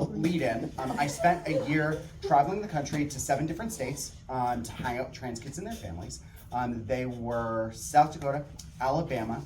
lead in. I spent a year traveling the country to 7 different states to hang out with trans kids and their families. They were South Dakota, Alabama,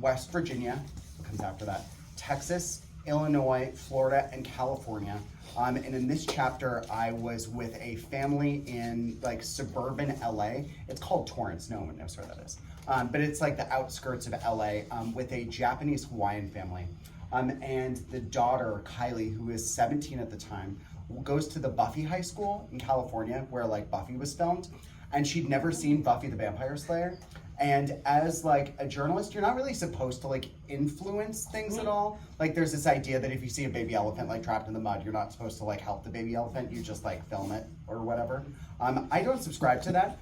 West Virginia, what comes after that, Texas, Illinois, Florida, and California. And in this chapter, I was with a family in like suburban LA. It's called Torrance, no one knows where that is. But it's like the outskirts of LA with a Japanese Hawaiian family. And the daughter, Kylie, who is 17 at the time, goes to the Buffy High School in California where like Buffy was filmed. And she'd never seen Buffy the Vampire Slayer. And as like a journalist, you're not really supposed to like influence things at all. Like there's this idea that if you see a baby elephant like trapped in the mud, you're not supposed to like help the baby elephant, you just like film it or whatever. I don't subscribe to that.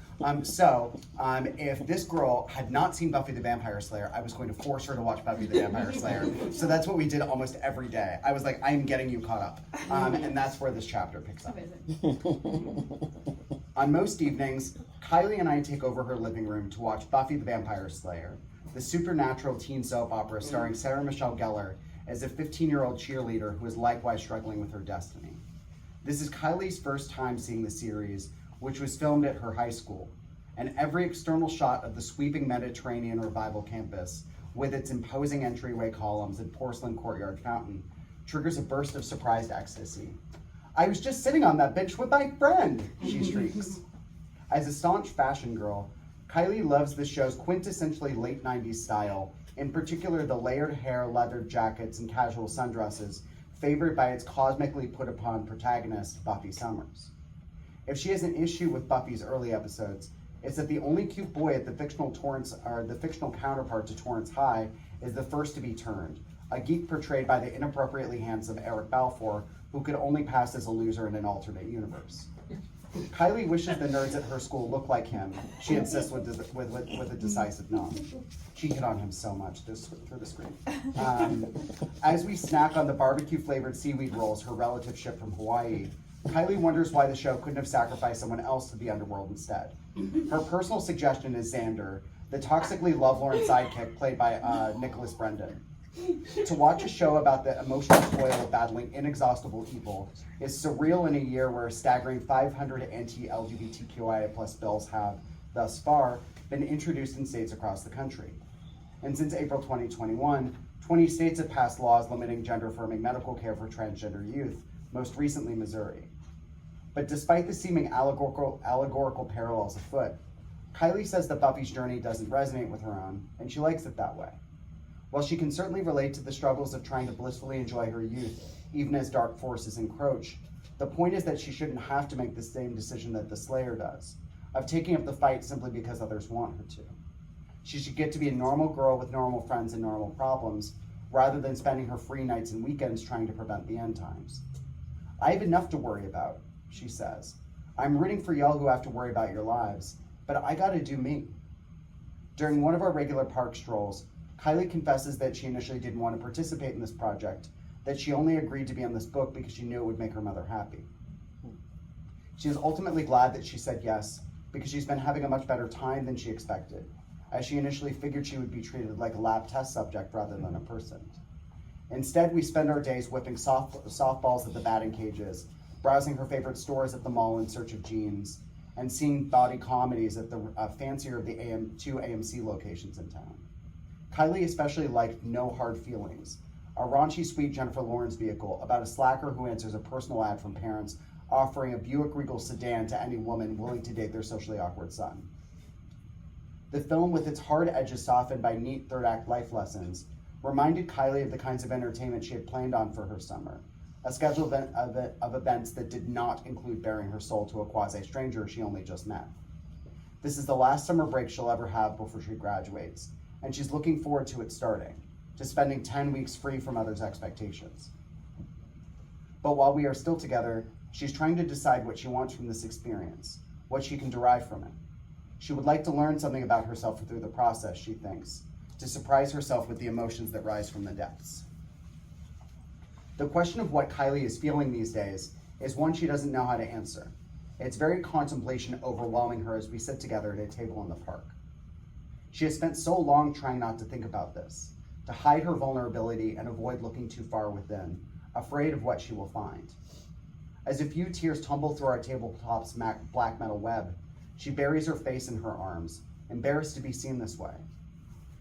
So if this girl had not seen Buffy the Vampire Slayer, I was going to force her to watch Buffy the Vampire Slayer. So that's what we did almost every day. I was like, I'm getting you caught up. And that's where this chapter picks up. On most evenings, Kylie and I take over her living room to watch Buffy the Vampire Slayer, the supernatural teen soap opera starring Sarah Michelle Gellar as a 15-year-old cheerleader who is likewise struggling with her destiny. This is Kylie's first time seeing the series, which was filmed at her high school, and every external shot of the sweeping Mediterranean Revival campus, with its imposing entryway columns and porcelain courtyard fountain, triggers a burst of surprised ecstasy. "I was just sitting on that bench with my friend," she shrieks. As a staunch fashion girl, Kylie loves the show's quintessentially late 90s style, in particular the layered hair, leathered jackets, and casual sundresses, favored by its cosmically put-upon protagonist, Buffy Summers. If she has an issue with Buffy's early episodes, it's that the only cute boy at the fictional counterpart to Torrance High is the first to be turned, a geek portrayed by the inappropriately handsome Eric Balfour, who could only pass as a loser in an alternate universe. Kylie wishes the nerds at her school look like him. She insists with a decisive no. She hit on him so much through the screen. As we snack on the barbecue-flavored seaweed rolls her relatives shipped from Hawaii, Kylie wonders why the show couldn't have sacrificed someone else to the underworld instead. Her personal suggestion is Xander, the toxically lovelorn sidekick played by Nicholas Brendan. To watch a show about the emotional toil of battling inexhaustible evil is surreal in a year where a staggering 500 anti-LGBTQIA+ bills have, thus far, been introduced in states across the country. And since April 2021, 20 states have passed laws limiting gender-affirming medical care for transgender youth, most recently Missouri. But despite the seeming allegorical parallels afoot, Kylie says that Buffy's journey doesn't resonate with her own, and she likes it that way. While she can certainly relate to the struggles of trying to blissfully enjoy her youth, even as dark forces encroach, the point is that she shouldn't have to make the same decision that the Slayer does, of taking up the fight simply because others want her to. She should get to be a normal girl with normal friends and normal problems, rather than spending her free nights and weekends trying to prevent the end times. "I have enough to worry about," she says. "I'm rooting for y'all who have to worry about your lives, but I gotta do me." During one of our regular park strolls, Kylie confesses that she initially didn't want to participate in this project, that she only agreed to be on this book because she knew it would make her mother happy. She is ultimately glad that she said yes, because she's been having a much better time than she expected, as she initially figured she would be treated like a lab test subject rather than a person. Instead, we spend our days whipping softballs at the batting cages, browsing her favorite stores at the mall in search of jeans, and seeing body comedies at the fancier of the two AMC locations in town. Kylie especially liked No Hard Feelings, a raunchy, sweet Jennifer Lawrence vehicle about a slacker who answers a personal ad from parents offering a Buick Regal sedan to any woman willing to date their socially awkward son. The film, with its hard edges softened by neat third-act life lessons, reminded Kylie of the kinds of entertainment she had planned on for her summer, a schedule of events that did not include bearing her soul to a quasi-stranger she only just met. This is the last summer break she'll ever have before she graduates, and she's looking forward to it starting, to spending 10 weeks free from others' expectations. But while we are still together, she's trying to decide what she wants from this experience, what she can derive from it. She would like to learn something about herself through the process, she thinks, to surprise herself with the emotions that rise from the depths. The question of what Kylie is feeling these days is one she doesn't know how to answer. It's very contemplation overwhelming her as we sit together at a table in the park. She has spent so long trying not to think about this, to hide her vulnerability and avoid looking too far within, afraid of what she will find. As a few tears tumble through our tabletop's black metal web, she buries her face in her arms, embarrassed to be seen this way.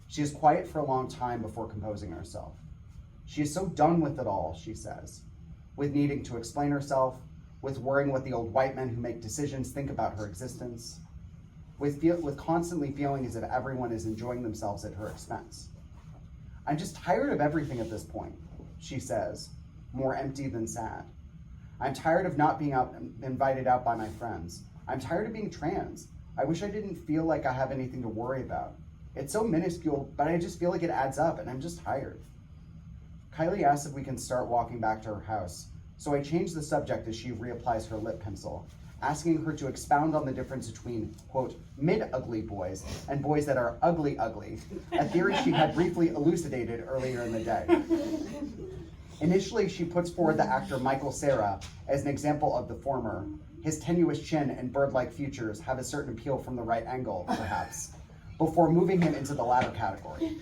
She is quiet for a long time before composing herself. She is so done with it all, she says, with needing to explain herself, with worrying what the old white men who make decisions think about her existence, with constantly feeling as if everyone is enjoying themselves at her expense. I'm just tired of everything at this point, she says, more empty than sad. I'm tired of not being invited out by my friends. I'm tired of being trans. I wish I didn't feel like I have anything to worry about. It's so minuscule, but I just feel like it adds up, and I'm just tired. Kylie asks if we can start walking back to her house, so I change the subject as she reapplies her lip pencil, asking her to expound on the difference between, quote, mid-ugly boys and boys that are ugly, a theory she had briefly elucidated earlier in the day. Initially, she puts forward the actor Michael Cera as an example of the former. His tenuous chin and bird-like features have a certain appeal from the right angle, perhaps, before moving him into the latter category.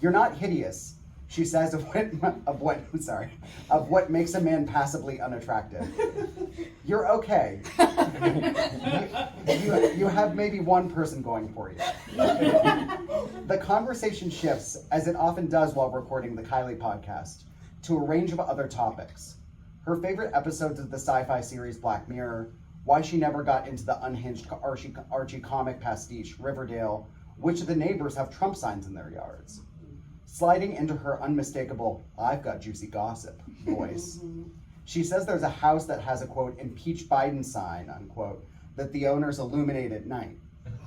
You're not hideous, she says of what makes a man passively unattractive. You're okay. You have maybe one person going for you. The conversation shifts, as it often does while recording the Kylie podcast, to a range of other topics. Her favorite episodes of the sci-fi series Black Mirror, why she never got into the unhinged Archie comic pastiche Riverdale, which of the neighbors have Trump signs in their yards. Sliding into her unmistakable, I've got juicy gossip voice. She says there's a house that has a, quote, impeach Biden sign, unquote, that the owners illuminate at night.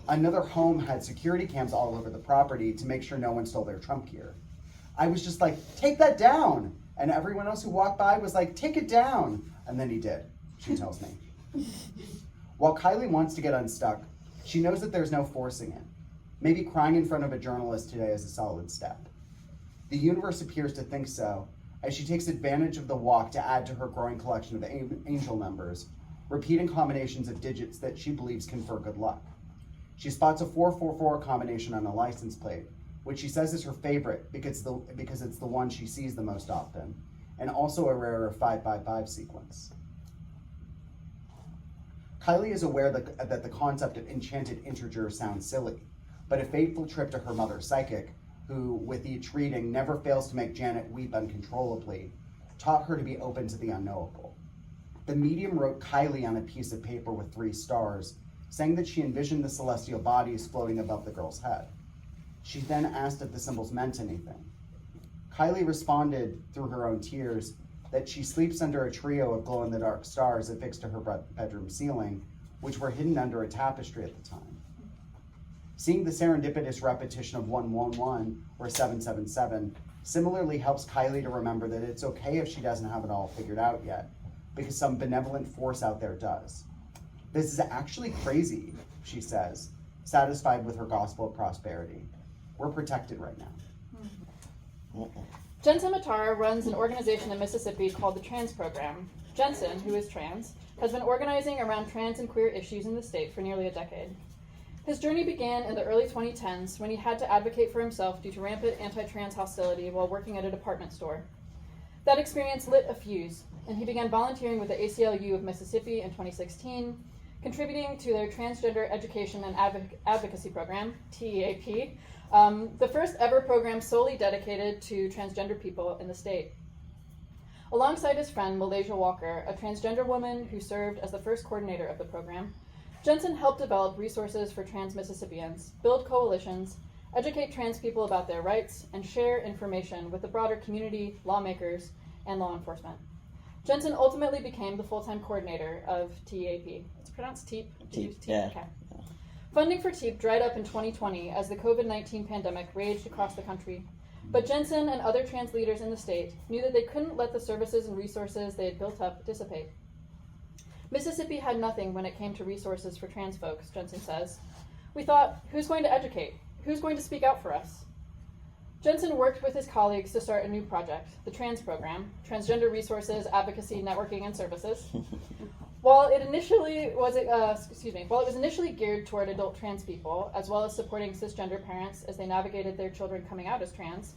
Another home had security cams all over the property to make sure no one stole their Trump gear. I was just like, take that down. And everyone else who walked by was like, take it down. And then he did, she tells me. While Kylie wants to get unstuck, she knows that there's no forcing it. Maybe crying in front of a journalist today is a solid step. The universe appears to think so, as she takes advantage of the walk to add to her growing collection of angel numbers, repeating combinations of digits that she believes confer good luck. She spots a 444 combination on a license plate, which she says is her favorite because it's the one she sees the most often, and also a rarer 555 sequence. Kylie is aware that the concept of enchanted integer sounds silly, but a fateful trip to her mother psychic, who, with each reading, never fails to make Janet weep uncontrollably, taught her to be open to the unknowable. The medium wrote Kylie on a piece of paper with 3 stars, saying that she envisioned the celestial bodies floating above the girl's head. She then asked if the symbols meant anything. Kylie responded, through her own tears, that she sleeps under a trio of glow-in-the-dark stars affixed to her bedroom ceiling, which were hidden under a tapestry at the time. Seeing the serendipitous repetition of 111 or 777 similarly helps Kylie to remember that it's okay if she doesn't have it all figured out yet, because some benevolent force out there does. This is actually crazy, she says, satisfied with her gospel of prosperity. We're protected right now. Jensen Matar runs an organization in Mississippi called the Trans Program. Jensen, who is trans, has been organizing around trans and queer issues in the state for nearly a decade. His journey began in the early 2010s when he had to advocate for himself due to rampant anti-trans hostility while working at a department store. That experience lit a fuse, and he began volunteering with the ACLU of Mississippi in 2016, contributing to their Transgender Education and Advocacy Program, TEAP, the first ever program solely dedicated to transgender people in the state. Alongside his friend Malaysia Walker, a transgender woman who served as the first coordinator of the program, Jensen helped develop resources for trans Mississippians, build coalitions, educate trans people about their rights, and share information with the broader community, lawmakers, and law enforcement. Jensen ultimately became the full-time coordinator of TEAP. It's pronounced TEAP? TEAP, yeah. Okay. Funding for TEAP dried up in 2020 as the COVID-19 pandemic raged across the country. But Jensen and other trans leaders in the state knew that they couldn't let the services and resources they had built up dissipate. Mississippi had nothing when it came to resources for trans folks, Jensen says. We thought, who's going to educate? Who's going to speak out for us? Jensen worked with his colleagues to start a new project, the Trans Program, Transgender Resources, Advocacy, Networking, and Services. While it was initially geared toward adult trans people, as well as supporting cisgender parents as they navigated their children coming out as trans,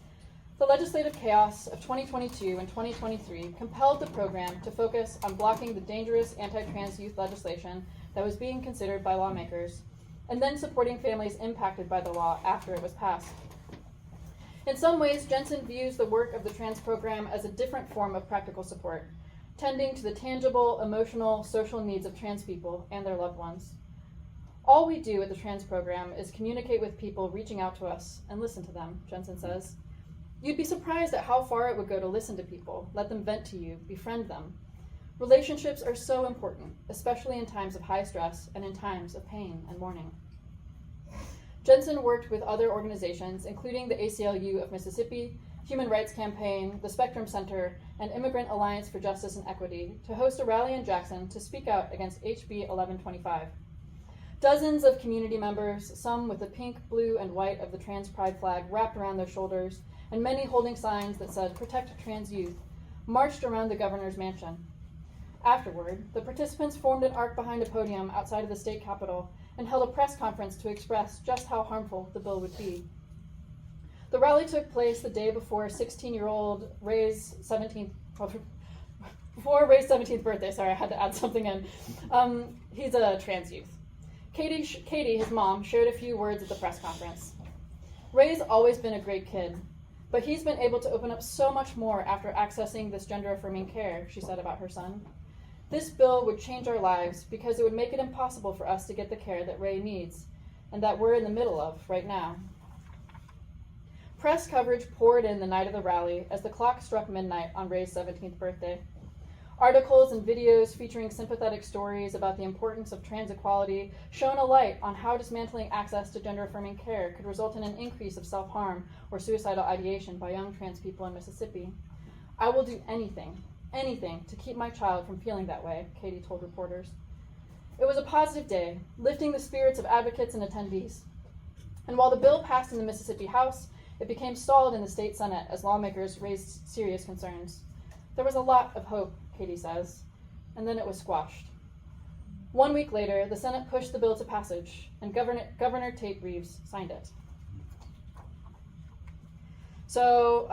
The legislative chaos of 2022 and 2023 compelled the program to focus on blocking the dangerous anti-trans youth legislation that was being considered by lawmakers, and then supporting families impacted by the law after it was passed. In some ways, Jensen views the work of the trans program as a different form of practical support, tending to the tangible, emotional, social needs of trans people and their loved ones. All we do at the trans program is communicate with people reaching out to us and listen to them, Jensen says. You'd be surprised at how far it would go to listen to people, let them vent to you, befriend them. Relationships are so important, especially in times of high stress and in times of pain and mourning. Jensen worked with other organizations, including the ACLU of Mississippi, Human Rights Campaign, the Spectrum Center, and Immigrant Alliance for Justice and Equity, to host a rally in Jackson to speak out against HB 1125. Dozens of community members, some with the pink, blue, and white of the trans pride flag wrapped around their shoulders, and many holding signs that said, "Protect Trans Youth," marched around the governor's mansion. Afterward, the participants formed an arc behind a podium outside of the state capitol and held a press conference to express just how harmful the bill would be. The rally took place the day before 16-year-old Ray's 17th birthday. Sorry, I had to add something in. He's a trans youth. Katie, his mom, shared a few words at the press conference. Ray's always been a great kid, but he's been able to open up so much more after accessing this gender-affirming care, she said about her son. This bill would change our lives because it would make it impossible for us to get the care that Ray needs and that we're in the middle of right now. Press coverage poured in the night of the rally as the clock struck midnight on Ray's 17th birthday. Articles and videos featuring sympathetic stories about the importance of trans equality shone a light on how dismantling access to gender-affirming care could result in an increase of self-harm or suicidal ideation by young trans people in Mississippi. "I will do anything to keep my child from feeling that way," Katie told reporters. It was a positive day, lifting the spirits of advocates and attendees. And while the bill passed in the Mississippi House, it became stalled in the state Senate as lawmakers raised serious concerns. There was a lot of hope, Katie says, and then it was squashed. 1 week later, the Senate pushed the bill to passage, and Governor Tate Reeves signed it. So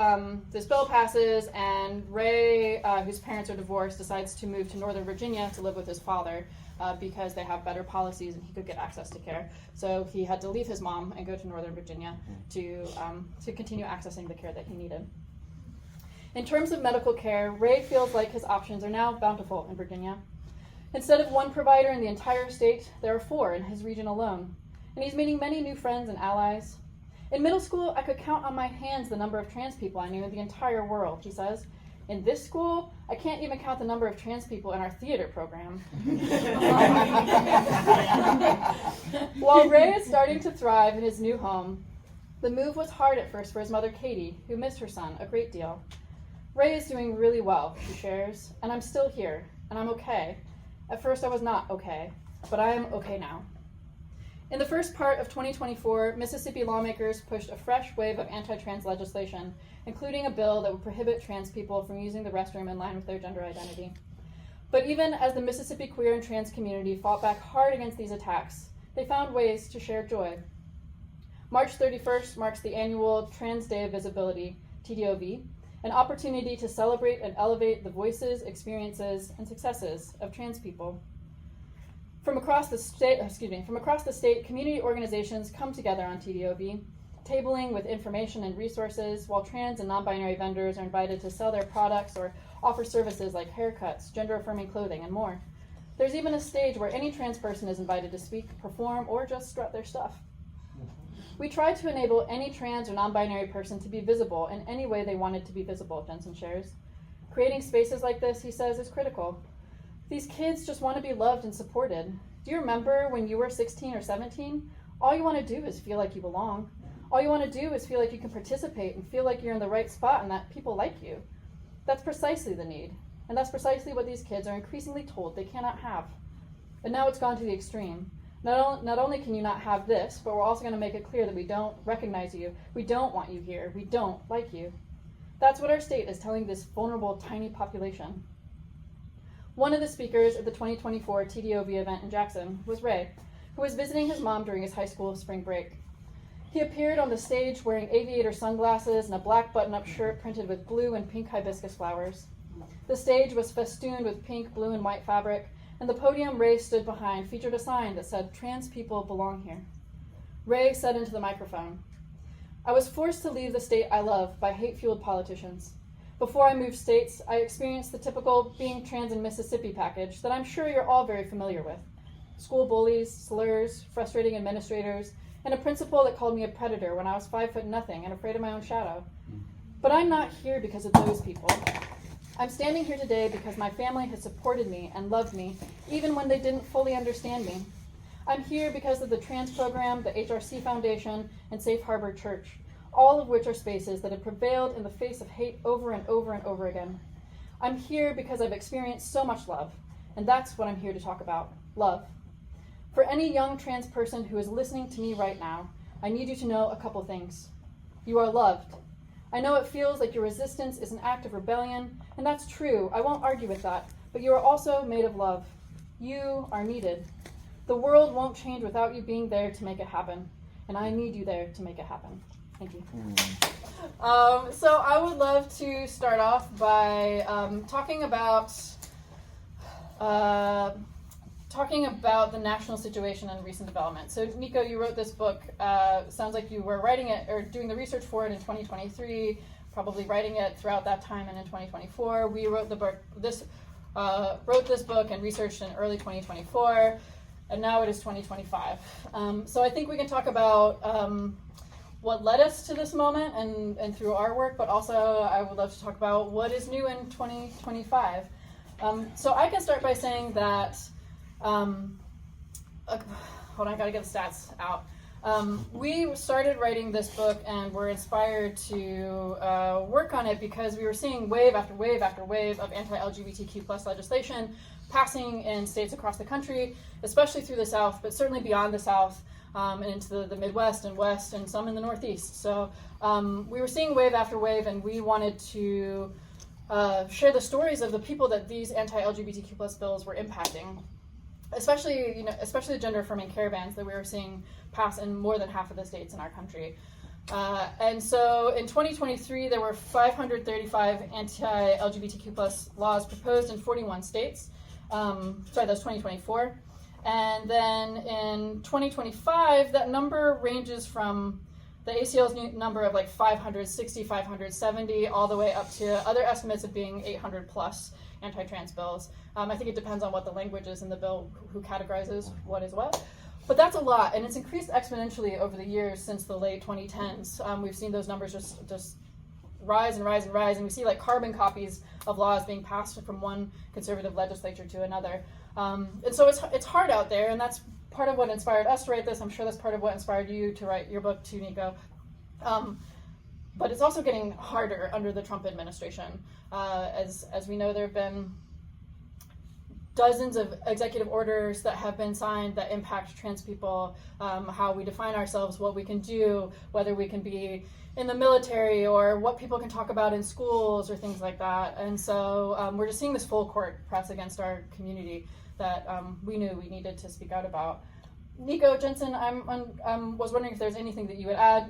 this bill passes, and Ray, whose parents are divorced, decides to move to Northern Virginia to live with his father because they have better policies and he could get access to care. So he had to leave his mom and go to Northern Virginia to continue accessing the care that he needed. In terms of medical care, Ray feels like his options are now bountiful in Virginia. Instead of one provider in the entire state, there are 4 in his region alone, and he's meeting many new friends and allies. In middle school, I could count on my hands the number of trans people I knew in the entire world, he says. In this school, I can't even count the number of trans people in our theater program. While Ray is starting to thrive in his new home, the move was hard at first for his mother, Katie, who missed her son a great deal. Ray is doing really well, she shares, and I'm still here, and I'm okay. At first I was not okay, but I am okay now. In the first part of 2024, Mississippi lawmakers pushed a fresh wave of anti-trans legislation, including a bill that would prohibit trans people from using the restroom in line with their gender identity. But even as the Mississippi queer and trans community fought back hard against these attacks, they found ways to share joy. March 31st marks the annual Trans Day of Visibility, TDOV, an opportunity to celebrate and elevate the voices, experiences, and successes of trans people. From across the state, community organizations come together on TDOV, tabling with information and resources, while trans and non-binary vendors are invited to sell their products or offer services like haircuts, gender-affirming clothing, and more. There's even a stage where any trans person is invited to speak, perform, or just strut their stuff. We tried to enable any trans or non-binary person to be visible in any way they wanted to be visible, Jensen shares. Creating spaces like this, he says, is critical. These kids just want to be loved and supported. Do you remember when you were 16 or 17? All you want to do is feel like you belong. All you want to do is feel like you can participate and feel like you're in the right spot and that people like you. That's precisely the need. And that's precisely what these kids are increasingly told they cannot have. And now it's gone to the extreme. Not only can you not have this, but we're also going to make it clear that we don't recognize you, we don't want you here, we don't like you. That's what our state is telling this vulnerable, tiny population. One of the speakers at the 2024 TDOV event in Jackson was Ray, who was visiting his mom during his high school spring break. He appeared on the stage wearing aviator sunglasses and a black button-up shirt printed with blue and pink hibiscus flowers. The stage was festooned with pink, blue, and white fabric, and the podium Ray stood behind featured a sign that said, "Trans people belong here." Ray said into the microphone, "I was forced to leave the state I love by hate-fueled politicians. Before I moved states, I experienced the typical being trans in Mississippi package that I'm sure you're all very familiar with. School bullies, slurs, frustrating administrators, and a principal that called me a predator when I was 5'0" and afraid of my own shadow. But I'm not here because of those people. I'm standing here today because my family has supported me and loved me, even when they didn't fully understand me. I'm here because of the trans program, the HRC Foundation, and Safe Harbor Church, all of which are spaces that have prevailed in the face of hate over and over and over again. I'm here because I've experienced so much love, and that's what I'm here to talk about, love. For any young trans person who is listening to me right now, I need you to know a couple things. You are loved. I know it feels like your resistance is an act of rebellion, and that's true, I won't argue with that, but you are also made of love. You are needed. The world won't change without you being there to make it happen, and I need you there to make it happen. Thank you. So I would love to start off by talking about the national situation and recent development. So Nico, you wrote this book. Sounds like you were writing it or doing the research for it in 2023, probably writing it throughout that time and in 2024. We wrote the book. Wrote this book and researched in early 2024, and now it is 2025. So I think we can talk about what led us to this moment and through our work, but also I would love to talk about what is new in 2025. So I can start by saying that, hold on, I gotta get the stats out. We started writing this book and were inspired to work on it because we were seeing wave after wave after wave of anti-LGBTQ plus legislation passing in states across the country, especially through the South, but certainly beyond the South, and into the Midwest and West and some in the Northeast. So we were seeing wave after wave, and we wanted to share the stories of the people that these anti-LGBTQ plus bills were impacting, especially the gender-affirming caravans that we were seeing pass in more than half of the states in our country. And so in 2023, there were 535 anti-LGBTQ plus laws proposed in 41 states. That was 2024. And then in 2025, that number ranges from the ACL's number of like 560, 570, all the way up to other estimates of being 800 plus anti-trans bills. I think it depends on what the language is in the bill, who categorizes what is what. But that's a lot, and it's increased exponentially over the years since the late 2010s. We've seen those numbers just rise and rise and rise, and we see like carbon copies of laws being passed from one conservative legislature to another. And so it's hard out there, and that's part of what inspired us to write this. I'm sure that's part of what inspired you to write your book too, Nico. But it's also getting harder under the Trump administration. As we know, there have been dozens of executive orders that have been signed that impact trans people, how we define ourselves, what we can do, whether we can be in the military or what people can talk about in schools or things like that. And so we're just seeing this full court press against our community that we knew we needed to speak out about. Nico, Jensen, I was wondering if there's anything that you would add,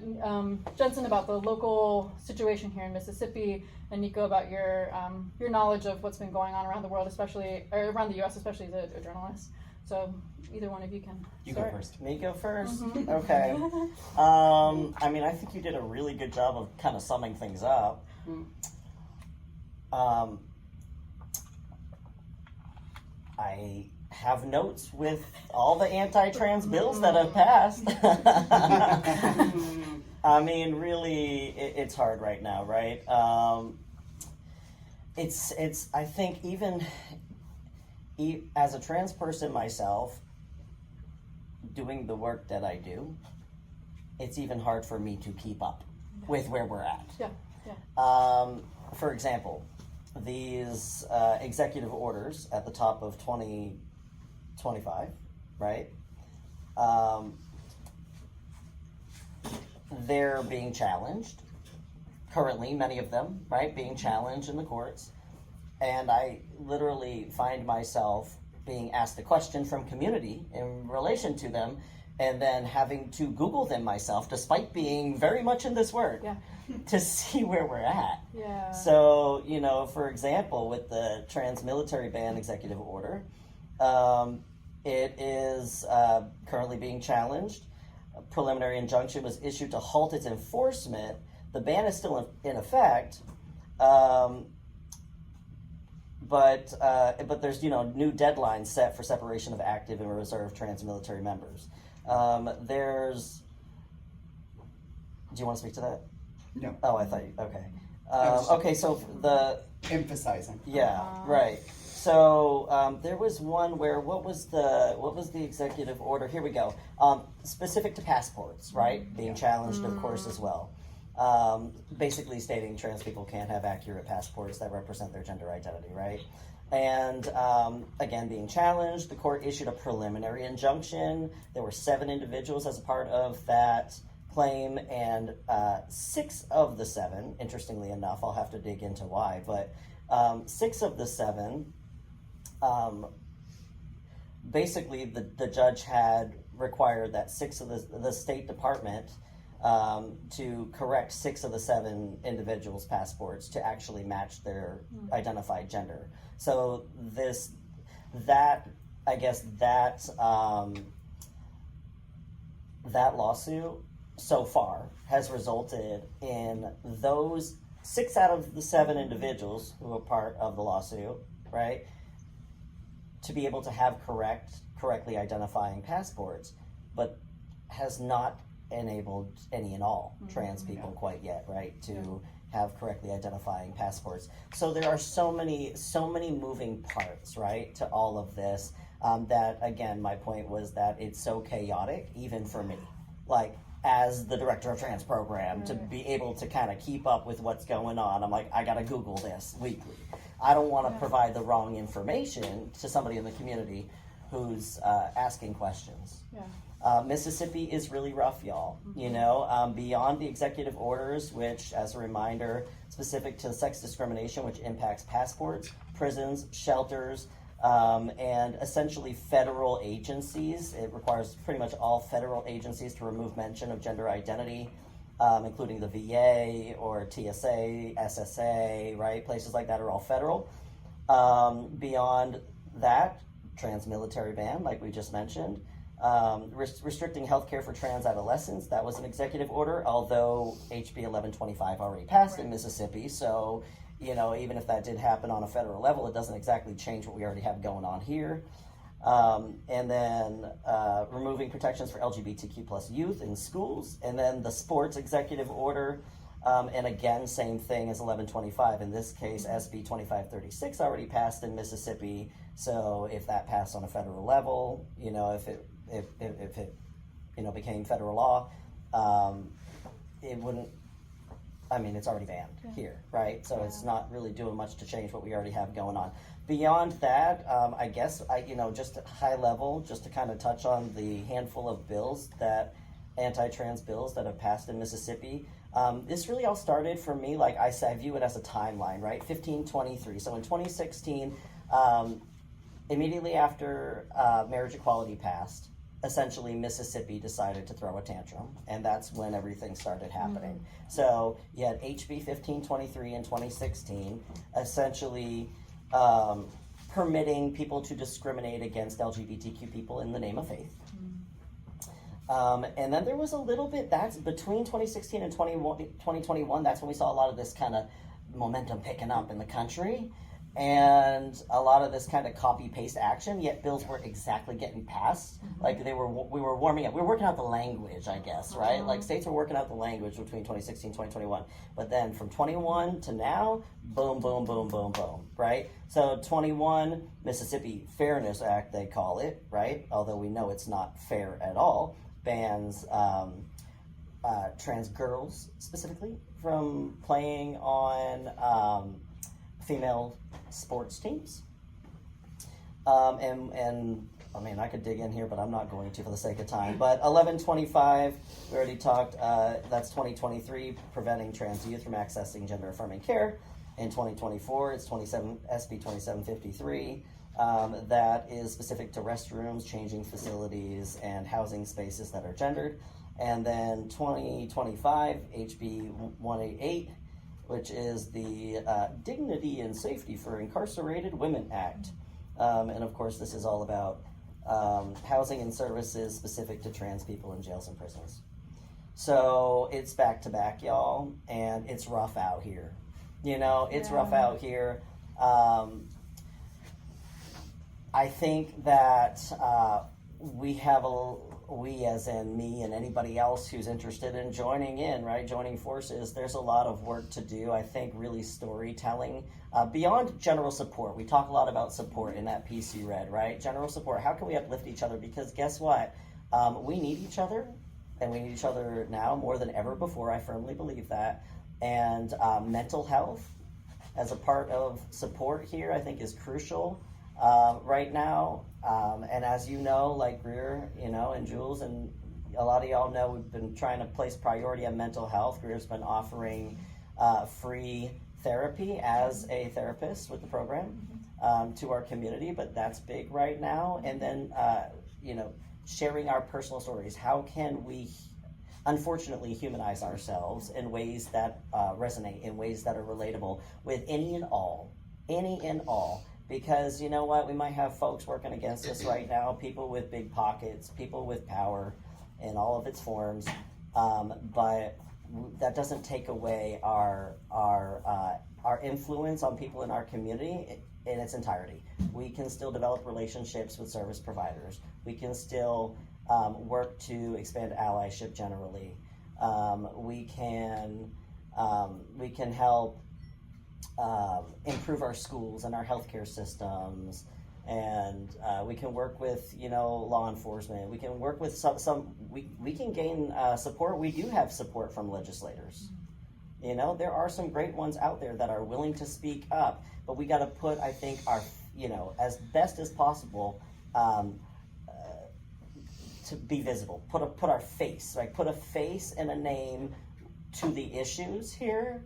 Jensen, about the local situation here in Mississippi, and Nico about your knowledge of what's been going on around the world, especially or around the U.S., especially as a journalist. So either one of you can start. Go first. Me go first? Mm-hmm. Okay. I mean, I think you did a really good job of kind of summing things up. I have notes with all the anti-trans bills that have passed. I mean, really, it's hard right now, right? It's. I think even as a trans person myself, doing the work that I do, it's even hard for me to keep up with where we're at. Yeah. For example, these executive orders at the top of 2025, right? They're being challenged currently, many of them, right? Being challenged in the courts. And I literally find myself being asked a question from community in relation to them and then having to Google them myself, despite being very much in this work, Yeah. to see where we're at. Yeah. So, for example, with the trans military ban executive order, it is currently being challenged. A preliminary injunction was issued to halt its enforcement. The ban is still in effect, but there's new deadlines set for separation of active and reserve trans military members. Do you want to speak to that? No. Oh, I thought you, okay. was- Okay, so the Emphasizing. yeah, right. So there was one where what was the executive order? Here we go. Specific to passports, right? Being challenged, of course, as well. Basically stating trans people can't have accurate passports that represent their gender identity, right? And again, being challenged, the court issued a preliminary injunction. There were 7 individuals as a part of that claim, and 6 of the 7, interestingly enough, I'll have to dig into why, but 6 of the 7, basically the judge had required that 6 of the State Department to correct 6 of the 7 individuals' passports to actually match their identified gender. So that lawsuit so far has resulted in those 6 out of the 7 individuals who are part of the lawsuit, right, to be able to have correctly identifying passports, but has not enabled any and all trans people quite yet, right, to have correctly identifying passports. So there are so many moving parts, right, to all of this, that, again, my point was that it's so chaotic, even for me, like, as the director of trans program, to be able to kind of keep up with what's going on. I'm like, I gotta Google this weekly. I don't want to provide the wrong information to somebody in the community who's asking questions. Yeah. Mississippi is really rough, y'all. Beyond the executive orders, which, as a reminder, specific to sex discrimination, which impacts passports, prisons, shelters, and essentially federal agencies. It requires pretty much all federal agencies to remove mention of gender identity, including the VA or TSA, SSA, right? Places like that are all federal. Beyond that, trans military ban, like we just mentioned. Restricting healthcare for trans adolescents, that was an executive order, although HB 1125 already passed in Mississippi, so even if that did happen on a federal level, it doesn't exactly change what we already have going on here. And then removing protections for LGBTQ plus youth in schools, and then the sports executive order, and again, same thing as 1125. In this case, SB 2536 already passed in Mississippi, so if that passed on a federal level, if it became federal law, it wouldn't, it's already banned here, right? So it's not really doing much to change what we already have going on. Beyond that, I guess, just at high level, just to kind of touch on the handful of bills anti-trans bills that have passed in Mississippi. This really all started for me, like I said, I view it as a timeline, right? 1523. So in 2016, immediately after marriage equality passed, essentially Mississippi decided to throw a tantrum, and that's when everything started happening. So you had HB 1523 in 2016, essentially permitting people to discriminate against LGBTQ people in the name of faith. And then there was a little bit, that's between 2016 and 2021, that's when we saw a lot of this kind of momentum picking up in the country. And a lot of this kind of copy-paste action, yet bills weren't exactly getting passed. Like we were warming up. We were working out the language, I guess, right? Like states were working out the language between 2016 and 2021. But then from 21 to now, boom, boom, boom, boom, boom, right? So 21, Mississippi Fairness Act, they call it, right? Although we know it's not fair at all. Bans trans girls, specifically, from playing on female sports teams. And I could dig in here, but I'm not going to for the sake of time. But 1125, we already talked, that's 2023, preventing trans youth from accessing gender-affirming care. In 2024, it's SB 2753, that is specific to restrooms, changing facilities, and housing spaces that are gendered. And then 2025, HB 188, which is the Dignity and Safety for Incarcerated Women Act. And of course, this is all about housing and services specific to trans people in jails and prisons. So it's back to back, y'all, and it's rough out here. You know, it's rough out here. I think that we as in me and anybody else who's interested in joining in, right, joining forces, there's a lot of work to do. I think really storytelling, beyond general support. We talk a lot about support in that piece you read, right? General support, how can we uplift each other? Because guess what? We need each other, and we need each other now more than ever before. I firmly believe that. And mental health as a part of support here, I think is crucial right now. And as you know, like Greer, you know, and Jules, and a lot of y'all know, we've been trying to place priority on mental health. Greer's been offering free therapy as a therapist with the program to our community, but that's big right now. And then, you know, sharing our personal stories. How can we, unfortunately, humanize ourselves in ways that resonate, in ways that are relatable with any and all? Because you know what, we might have folks working against us right now, people with big pockets, people with power in all of its forms, but that doesn't take away our influence on people in our community in its entirety. We can still develop relationships with service providers. We can still work to expand allyship generally. We can help improve our schools and our healthcare systems, and we can work with, you know, law enforcement. We can work with we can gain support. We do have support from legislators. You know, there are some great ones out there that are willing to speak up, but we got to put, I think, our, you know, as best as possible to be visible. Put our face, right? Put a face and a name to the issues here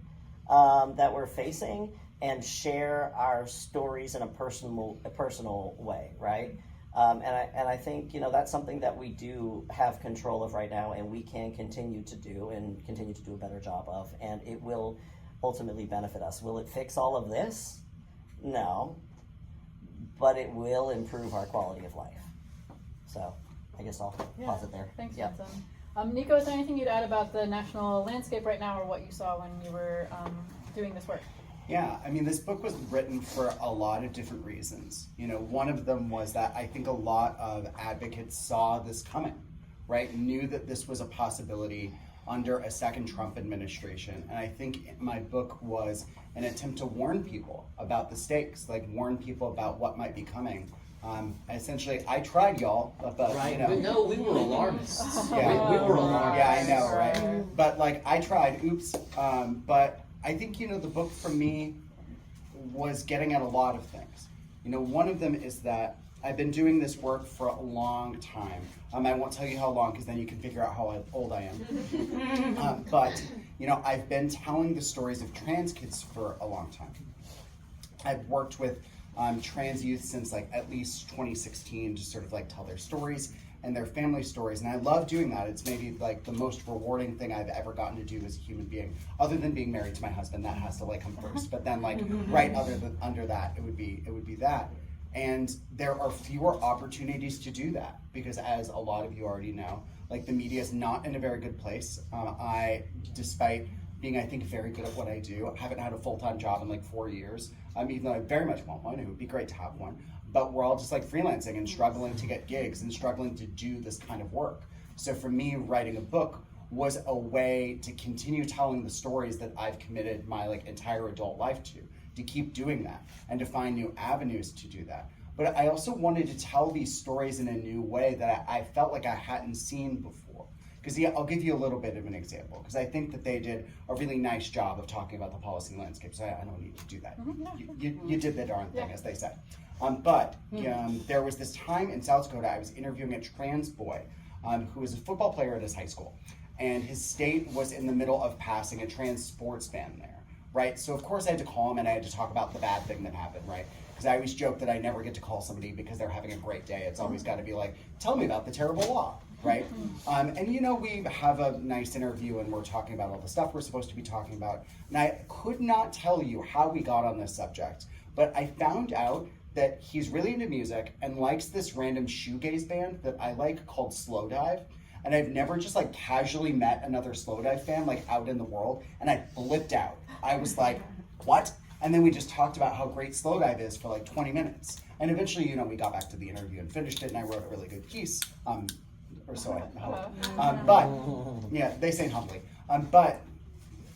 that we're facing, and share our stories in a personal way, right? And I think, you know, that's something that we do have control of right now, and we can continue to do a better job of, and it will ultimately benefit us. Will it fix all of this? No, but it will improve our quality of life. So I guess I'll pause it there. Thanks, Jensen. Nico, is there anything you'd add about the national landscape right now, or what you saw when you were doing this work? Yeah, I mean, this book was written for a lot of different reasons. You know, one of them was that I think a lot of advocates saw this coming, right? Knew that this was a possibility under a second Trump administration. And I think my book was an attempt to warn people about the stakes, like warn people about what might be coming. Essentially, I tried, y'all, but right. you know. But no, we were alarmists. Yeah. We were alarmists. Yeah, I know, right? But like, I tried, oops. But I think, you know, the book for me was getting at a lot of things. You know, one of them is that I've been doing this work for a long time. I won't tell you how long, because then you can figure out how old I am. But, you know, I've been telling the stories of trans kids for a long time. I've worked with trans youth since like at least 2016 to sort of like tell their stories and their family stories, and I love doing that. It's maybe like the most rewarding thing I've ever gotten to do as a human being, other than being married to my husband. That has to like come first, but then like right under that, it would be that. And there are fewer opportunities to do that, because as a lot of you already know, like the media is not in a very good place. I, despite being, I think, very good at what I do, haven't had a full-time job in like 4 years. Even though I very much want one, it would be great to have one. But we're all just like freelancing and struggling to get gigs and struggling to do this kind of work. So for me, writing a book was a way to continue telling the stories that I've committed my like entire adult life to keep doing that and to find new avenues to do that. But I also wanted to tell these stories in a new way that I felt like I hadn't seen before. Because I'll give you a little bit of an example, because I think that they did a really nice job of talking about the policy landscape, so I don't need to do that. You did the darn thing, as they say. But there was this time in South Dakota, I was interviewing a trans boy who was a football player at his high school, and his state was in the middle of passing a trans sports ban there, right? So of course I had to call him and I had to talk about the bad thing that happened, right? Because I always joke that I never get to call somebody because they're having a great day. It's always got to be like, tell me about the terrible law, right? And you know, we have a nice interview and we're talking about all the stuff we're supposed to be talking about. And I could not tell you how we got on this subject, but I found out that he's really into music and likes this random shoegaze band that I like called Slow Dive. And I've never just like casually met another Slow Dive fan like out in the world, and I flipped out. I was like, what? And then we just talked about how great Slow Dive is for like 20 minutes. And eventually, you know, we got back to the interview and finished it, and I wrote a really good piece, or so I hope. But, yeah, they say humbly. But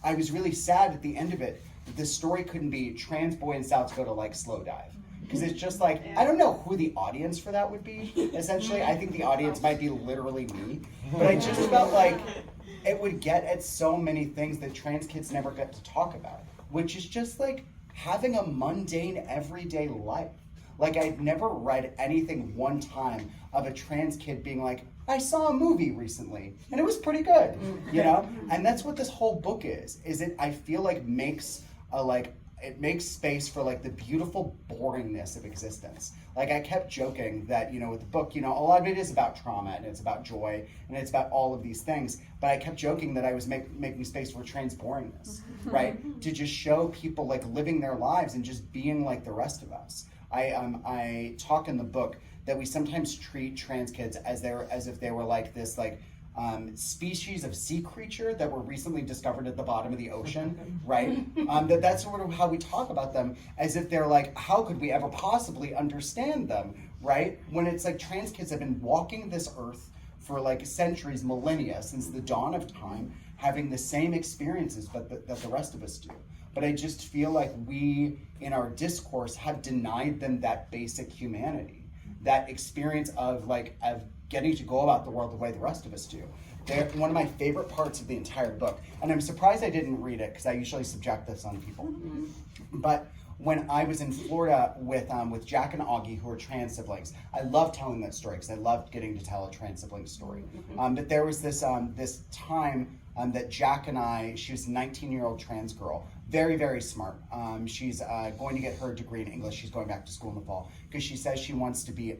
I was really sad at the end of it that this story couldn't be trans boy in South Dakota like Slow Dive. Because it's just like, I don't know who the audience for that would be, essentially. I think the audience might be literally me. But I just felt like it would get at so many things that trans kids never get to talk about, which is just like having a mundane, everyday life. Like, I'd never read anything one time of a trans kid being like, I saw a movie recently, and it was pretty good, you know? And that's what this whole book is it, I feel like, makes it makes space for like the beautiful boringness of existence. Like, I kept joking that, you know, with the book, you know, a lot of it is about trauma and it's about joy and it's about all of these things. But I kept joking that I was making space for trans boringness, right? To just show people like living their lives and just being like the rest of us. I talk in the book that we sometimes treat trans kids as if they were like this like species of sea creature that were recently discovered at the bottom of the ocean, right? That's sort of how we talk about them, as if they're like, how could we ever possibly understand them, right? When it's like trans kids have been walking this earth for like centuries, millennia, since the dawn of time, having the same experiences that the rest of us do. But I just feel like we, in our discourse, have denied them that basic humanity, that experience of getting to go about the world the way the rest of us do. They're one of my favorite parts of the entire book, and I'm surprised I didn't read it because I usually subject this on people. But when I was in Florida with Jack and Augie, who are trans siblings, I love telling that story because I loved getting to tell a trans sibling story. But there was this time that Jack and I, she was a 19-year-old trans girl, very, very smart. She's going to get her degree in English. She's going back to school in the fall because she says she wants to be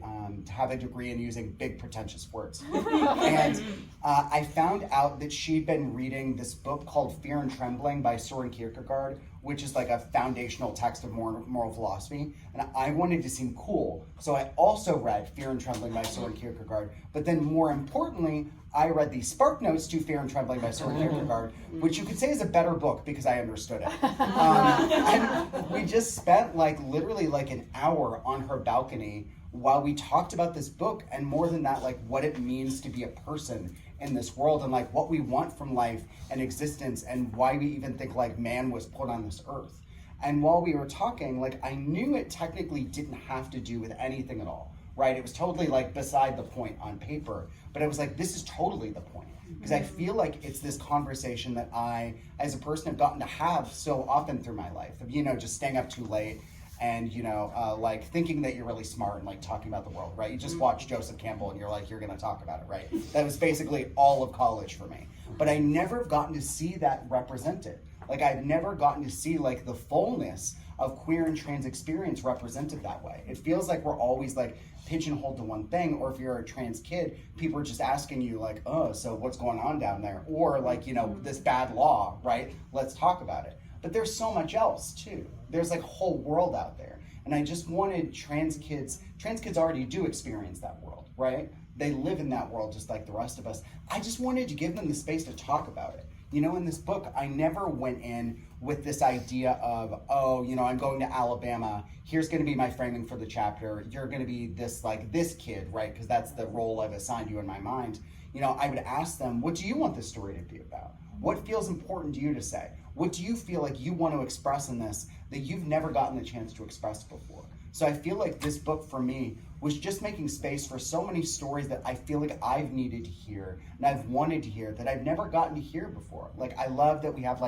to have a degree in using big, pretentious words. And I found out that she'd been reading this book called Fear and Trembling by Soren Kierkegaard, which is like a foundational text of moral philosophy. And I wanted to seem cool, so I also read Fear and Trembling by Soren Kierkegaard. But then more importantly, I read the Spark Notes to Fear and Trembling by Soren Kierkegaard, which you could say is a better book because I understood it. And we just spent literally an hour on her balcony while we talked about this book, and more than that, what it means to be a person in this world, and what we want from life and existence, and why we even think man was put on this earth. And while we were talking, I knew it technically didn't have to do with anything at all, right? It was totally beside the point on paper, but I was this is totally the point. Because I feel like it's this conversation that I, as a person, have gotten to have so often through my life, of, just staying up too late and, thinking that you're really smart and talking about the world, right? You just watch Joseph Campbell and you're you're gonna talk about it, right? That was basically all of college for me. But I never have gotten to see that represented. I've never gotten to see the fullness of queer and trans experience represented that way. It feels like we're always pigeonholed to one thing, or if you're a trans kid, people are just asking you oh, so what's going on down there? Or this bad law, right? Let's talk about it. But there's so much else too. There's a whole world out there. And I just wanted trans kids already do experience that world, right? They live in that world just like the rest of us. I just wanted to give them the space to talk about it. In this book, I never went in with this idea of, oh, I'm going to Alabama. Here's going to be my framing for the chapter. You're going to be this kid, right? Because that's the role I've assigned you in my mind. I would ask them, what do you want this story to be about? What feels important to you to say? What do you feel like you want to express in this that you've never gotten the chance to express before? So I feel like this book for me was just making space for so many stories that I feel like I've needed to hear and I've wanted to hear that I've never gotten to hear before. I love that we have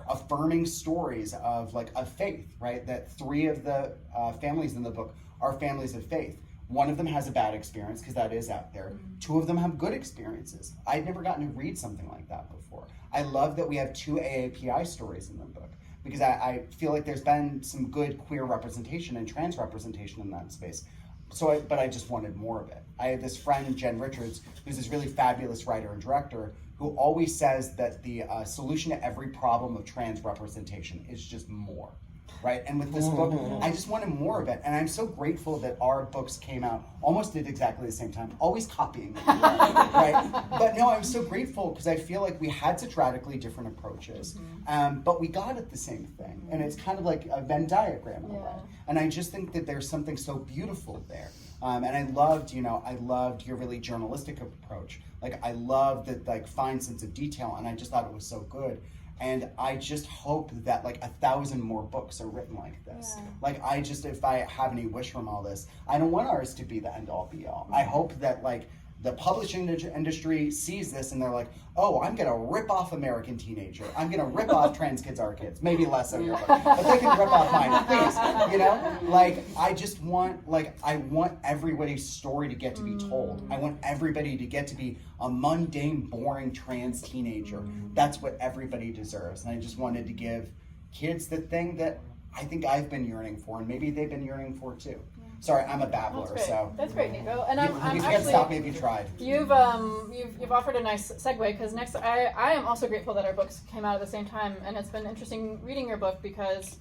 affirming stories of faith, right? That 3 of the families in the book are families of faith. One of them has a bad experience because that is out there. 2 of them have good experiences. I'd never gotten to read something like that before. I love that we have 2 AAPI stories in the book because I feel like there's been some good queer representation and trans representation in that space. But I just wanted more of it. I have this friend, Jen Richards, who's this really fabulous writer and director, who always says that the solution to every problem of trans representation is just more, right? And with this book, I just wanted more of it. And I'm so grateful that our books came out almost at exactly the same time, always copying me, right? But no, I'm so grateful because I feel like we had such radically different approaches, but we got at the same thing. And it's kind of like a Venn diagram in a way. And I just think that there's something so beautiful there. And I loved your really journalistic approach. Like, I loved the fine sense of detail, and I just thought it was so good. And I just hope that 1,000 more books are written like this. If I have any wish from all this, I don't want ours to be the end all be all. I hope that the publishing industry sees this and they're like, oh, I'm gonna rip off American Teenager. I'm gonna rip off Trans Kids Are Kids. Maybe less so your book, but they can rip off mine, please. I want everybody's story to get to be told. I want everybody to get to be a mundane, boring trans teenager. That's what everybody deserves. And I just wanted to give kids the thing that I think I've been yearning for, and maybe they've been yearning for too. Sorry, I'm a babbler, so. That's great, Nico. And you can't stop me if you tried. You've offered a nice segue, because next I am also grateful that our books came out at the same time, and it's been interesting reading your book because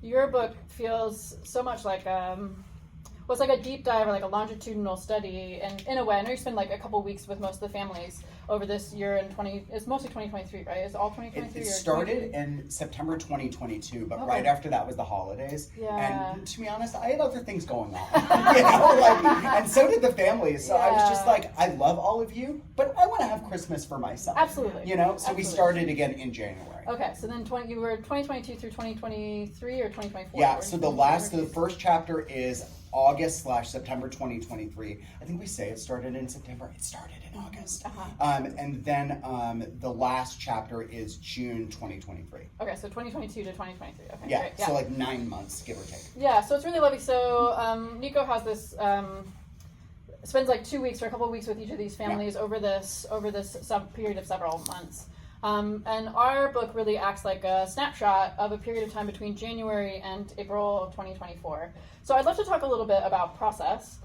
your book feels so much like it's like a deep dive or like a longitudinal study, and in a way, I know you spent a couple weeks with most of the families over this year in it's mostly 2023, right? Is it all 2023? It started in September 2022, but right after that was the holidays. Yeah. And to be honest, I had other things going on, and so did the families. So I was just I love all of you, but I want to have Christmas for myself. Absolutely. So Absolutely. We started again in January. Okay, so then you were 2022 through 2023 or 2024? Yeah, so the first chapter is August/September 2023. I think we say it started in September. It started in August. And then the last chapter is June 2023. Okay, so 2022 to 2023. Okay, yeah, great. Yeah, so 9 months, give or take. Yeah, so it's really lovely. So Nico has this, spends 2 weeks or a couple of weeks with each of these families over this period of several months. And our book really acts like a snapshot of a period of time between January and April of 2024. So I'd love to talk a little bit about process.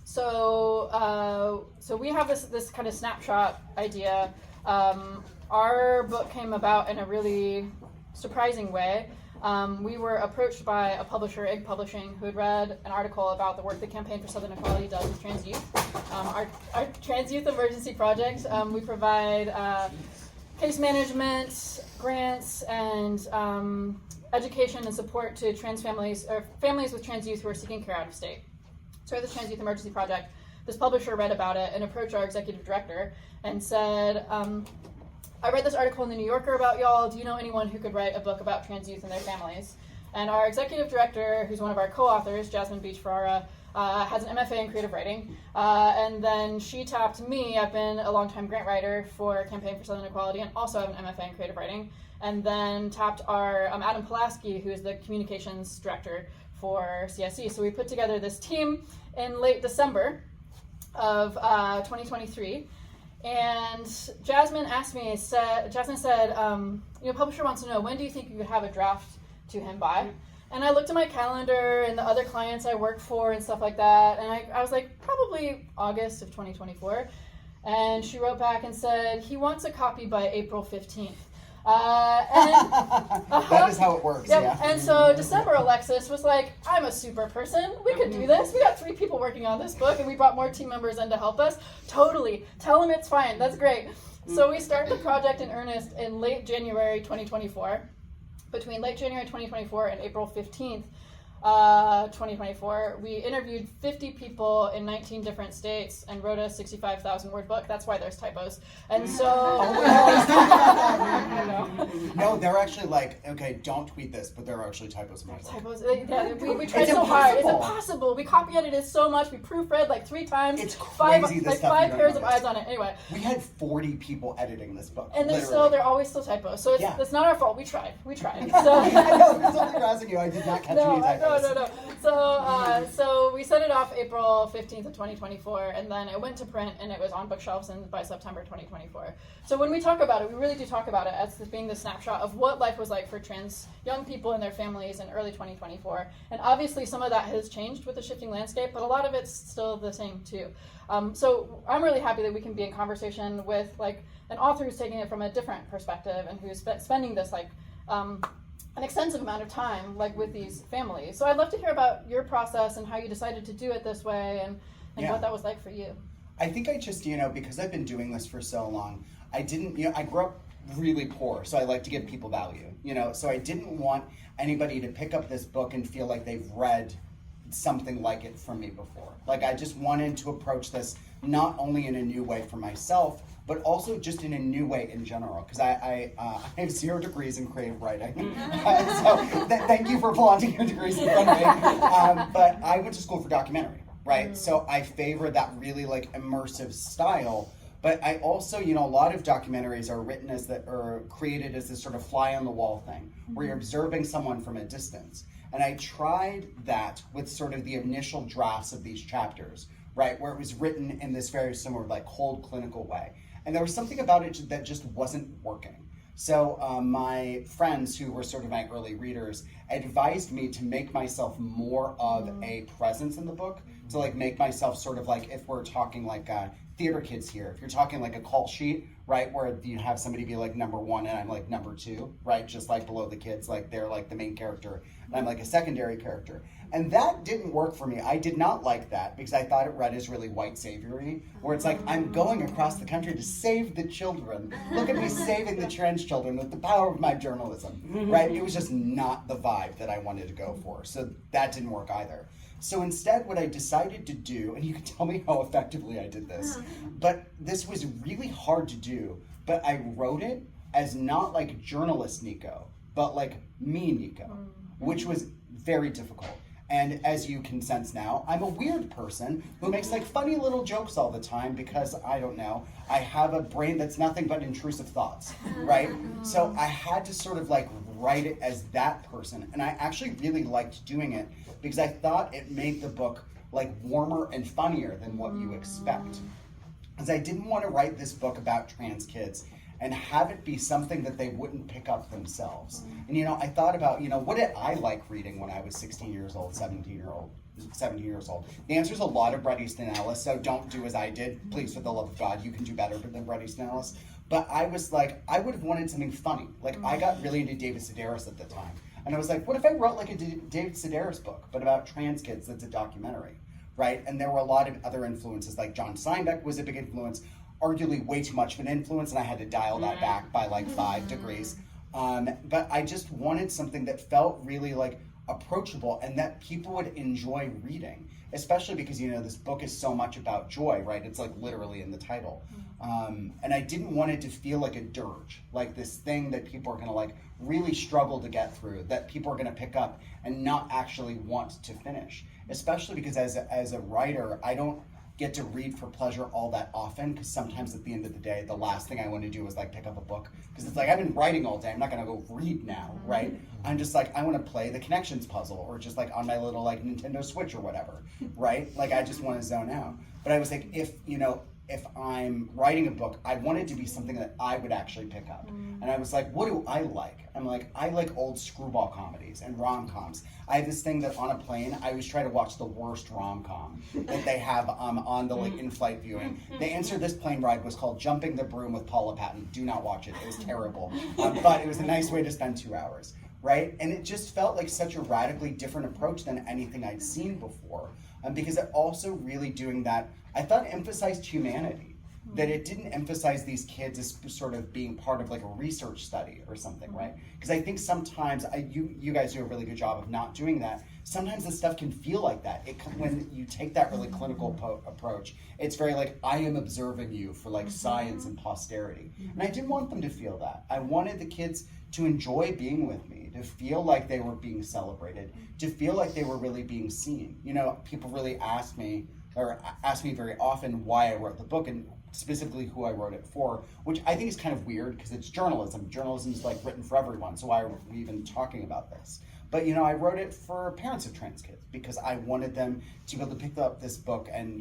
So we have this kind of snapshot idea. Our book came about in a really surprising way. We were approached by a publisher, Egg Publishing, who had read an article about the work the Campaign for Southern Equality does with trans youth. Our Trans Youth Emergency Project. We provide case management, grants, and education and support to trans families or families with trans youth who are seeking care out of state. So the Trans Youth Emergency Project, this publisher read about it and approached our executive director and said, I read this article in the New Yorker about y'all. Do you know anyone who could write a book about trans youth and their families? And our executive director, who's one of our co-authors, Jasmine Beach-Ferrara, has an MFA in creative writing. And then she tapped me. I've been a longtime grant writer for Campaign for Southern Equality and also have an MFA in creative writing. And then tapped our Adam Polaski, who is the communications director for CSE. So we put together this team in late December of 2023. And Jasmine said, publisher wants to know, when do you think you could have a draft to him by? And I looked at my calendar and the other clients I work for and stuff like that, and I was like, probably August of 2024. And she wrote back and said, he wants a copy by April 15th. That is how it works, yeah. And so December, Alexis was like, I'm a super person. We could do this. We got 3 people working on this book, and we brought more team members in to help us. Totally. Tell them it's fine. That's great. So we started the project in earnest in late January 2024. Between late January 2024 and April 15th, 2024, we interviewed 50 people in 19 different states and wrote a 65,000 word book. That's why there's typos. And so... No, they're actually okay, don't tweet this, but there are actually typos in my book. Typos. Yeah, we tried so hard. It's impossible. We copy edited so much. We proofread 3 times. It's crazy. 5 pairs of eyes on it. Anyway. We had 40 people editing this book. And they're always still typos. So it's not our fault. We tried. So I know, I'm totally harassing you. I did not catch any typos. No. So we set it off April 15th of 2024, and then it went to print, and it was on bookshelves by September 2024. So when we talk about it, we really do talk about it as being the snapshot snapshot of what life was like for trans young people and their families in early 2024. And obviously some of that has changed with the shifting landscape, but a lot of it's still the same too. So I'm really happy that we can be in conversation with like an author who's taking it from a different perspective and who's spending this like an extensive amount of time like with these families. So I'd love to hear about your process and how you decided to do it this way and what that was like for you. I think I just, because I've been doing this for so long, I didn't, I grew up really poor, so I like to give people value, so I didn't want anybody to pick up this book and feel like they've read something like it from me before. Like, I just wanted to approach this not only in a new way for myself, but also just in a new way in general, because I have 0 degrees in creative writing. Thank you for flaunting your degrees in front of me. But I went to school for documentary, right? So I favor that really like immersive style. But I also, a lot of documentaries are written or created as this sort of fly on the wall thing, where you're observing someone from a distance. And I tried that with sort of the initial drafts of these chapters, right? Where it was written in this very similar, like cold clinical way. And there was something about it that just wasn't working. So my friends who were sort of my early readers advised me to make myself more of a presence in the book, to like make myself sort of like, if we're talking like theater kids here, if you're talking like a call sheet, right, where you have somebody be like number 1 and I'm like number 2, right, just like below the kids, like they're like the main character and I'm like a secondary character. And that didn't work for me. I did not like that because I thought it read as really white saviory, where it's like, I'm going across the country to save the children. Look at me saving the trans children with the power of my journalism, right? It was just not the vibe that I wanted to go for. So that didn't work either. So instead, what I decided to do, and you can tell me how effectively I did this, but this was really hard to do, but I wrote it as not like journalist Nico, but like me Nico, which was very difficult. And as you can sense now, I'm a weird person who makes like funny little jokes all the time because, I don't know, I have a brain that's nothing but intrusive thoughts, right? So I had to sort of like write it as that person. And I actually really liked doing it because I thought it made the book like warmer and funnier than what you expect. Because I didn't want to write this book about trans kids and have it be something that they wouldn't pick up themselves. And I thought about, what did I like reading when I was 16 years old, 17 years old? The answer is a lot of Bret Easton Ellis, so don't do as I did. Please, for the love of God, you can do better than Bret Easton Ellis. But I was like, I would have wanted something funny. Like, I got really into David Sedaris at the time. And I was like, what if I wrote like a David Sedaris book, but about trans kids that's a documentary, right? And there were a lot of other influences, like John Steinbeck was a big influence, arguably way too much of an influence, and I had to dial that back by like 5 degrees. But I just wanted something that felt really like approachable and that people would enjoy reading, especially because, this book is so much about joy, right? It's like literally in the title. And I didn't want it to feel like a dirge, like this thing that people are gonna like really struggle to get through, that people are gonna pick up and not actually want to finish. Especially because as a writer, I don't get to read for pleasure all that often, because sometimes at the end of the day, the last thing I want to do is like pick up a book, because it's like, I've been writing all day, I'm not gonna go read now, right? I'm just like, I want to play the connections puzzle, or just like on my little like Nintendo Switch or whatever, right? Like, I just want to zone out. But I was like, if I'm writing a book, I want it to be something that I would actually pick up. And I was like, what do I like? I'm like, I like old screwball comedies and rom-coms. I have this thing that on a plane, I always try to watch the worst rom-com that they have on the like in-flight viewing. The answer to this plane ride was called Jumping the Broom with Paula Patton. Do not watch it. It was terrible. But it was a nice way to spend 2 hours, right? And it just felt like such a radically different approach than anything I'd seen before. Because it also really doing that, I thought, emphasized humanity. That it didn't emphasize these kids as sort of being part of like a research study or something, right? Because I think sometimes, you guys do a really good job of not doing that. Sometimes this stuff can feel like that. When you take that really clinical approach, it's very like, I am observing you for like science and posterity. And I didn't want them to feel that. I wanted the kids to enjoy being with me, to feel like they were being celebrated, to feel like they were really being seen. People really ask me very often why I wrote the book, and specifically who I wrote it for, which I think is kind of weird because it's journalism. Journalism is like written for everyone, so why are we even talking about this? But I wrote it for parents of trans kids because I wanted them to be able to pick up this book and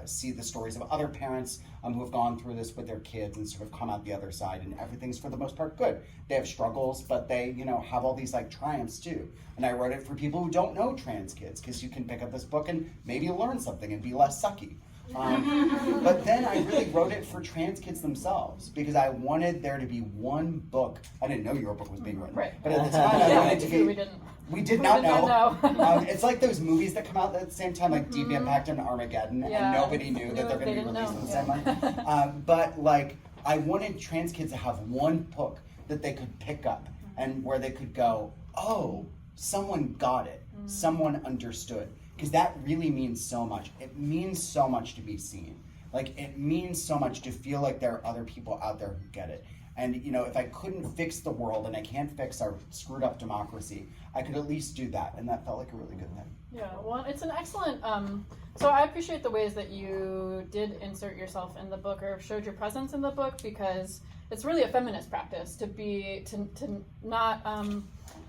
see the stories of other parents who have gone through this with their kids and sort of come out the other side, and everything's for the most part good. They have struggles, but they have all these like triumphs too. And I wrote it for people who don't know trans kids because you can pick up this book and maybe learn something and be less sucky. But then I really wrote it for trans kids themselves because I wanted there to be one book. I didn't know your book was being written, right. but at the time I wanted to be. We did not know. It's like those movies that come out at the same time, like Deep Impact and Armageddon, and nobody knew that they're going to be released at the same time. But like, I wanted trans kids to have one book that they could pick up and where they could go, oh, someone got it, someone understood. Because that really means so much. It means so much to be seen. Like, it means so much to feel like there are other people out there who get it. And, if I couldn't fix the world and I can't fix our screwed up democracy, I could at least do that. And that felt like a really good thing. Yeah, well, it's an excellent, so I appreciate the ways that you did insert yourself in the book or showed your presence in the book, because it's really a feminist practice to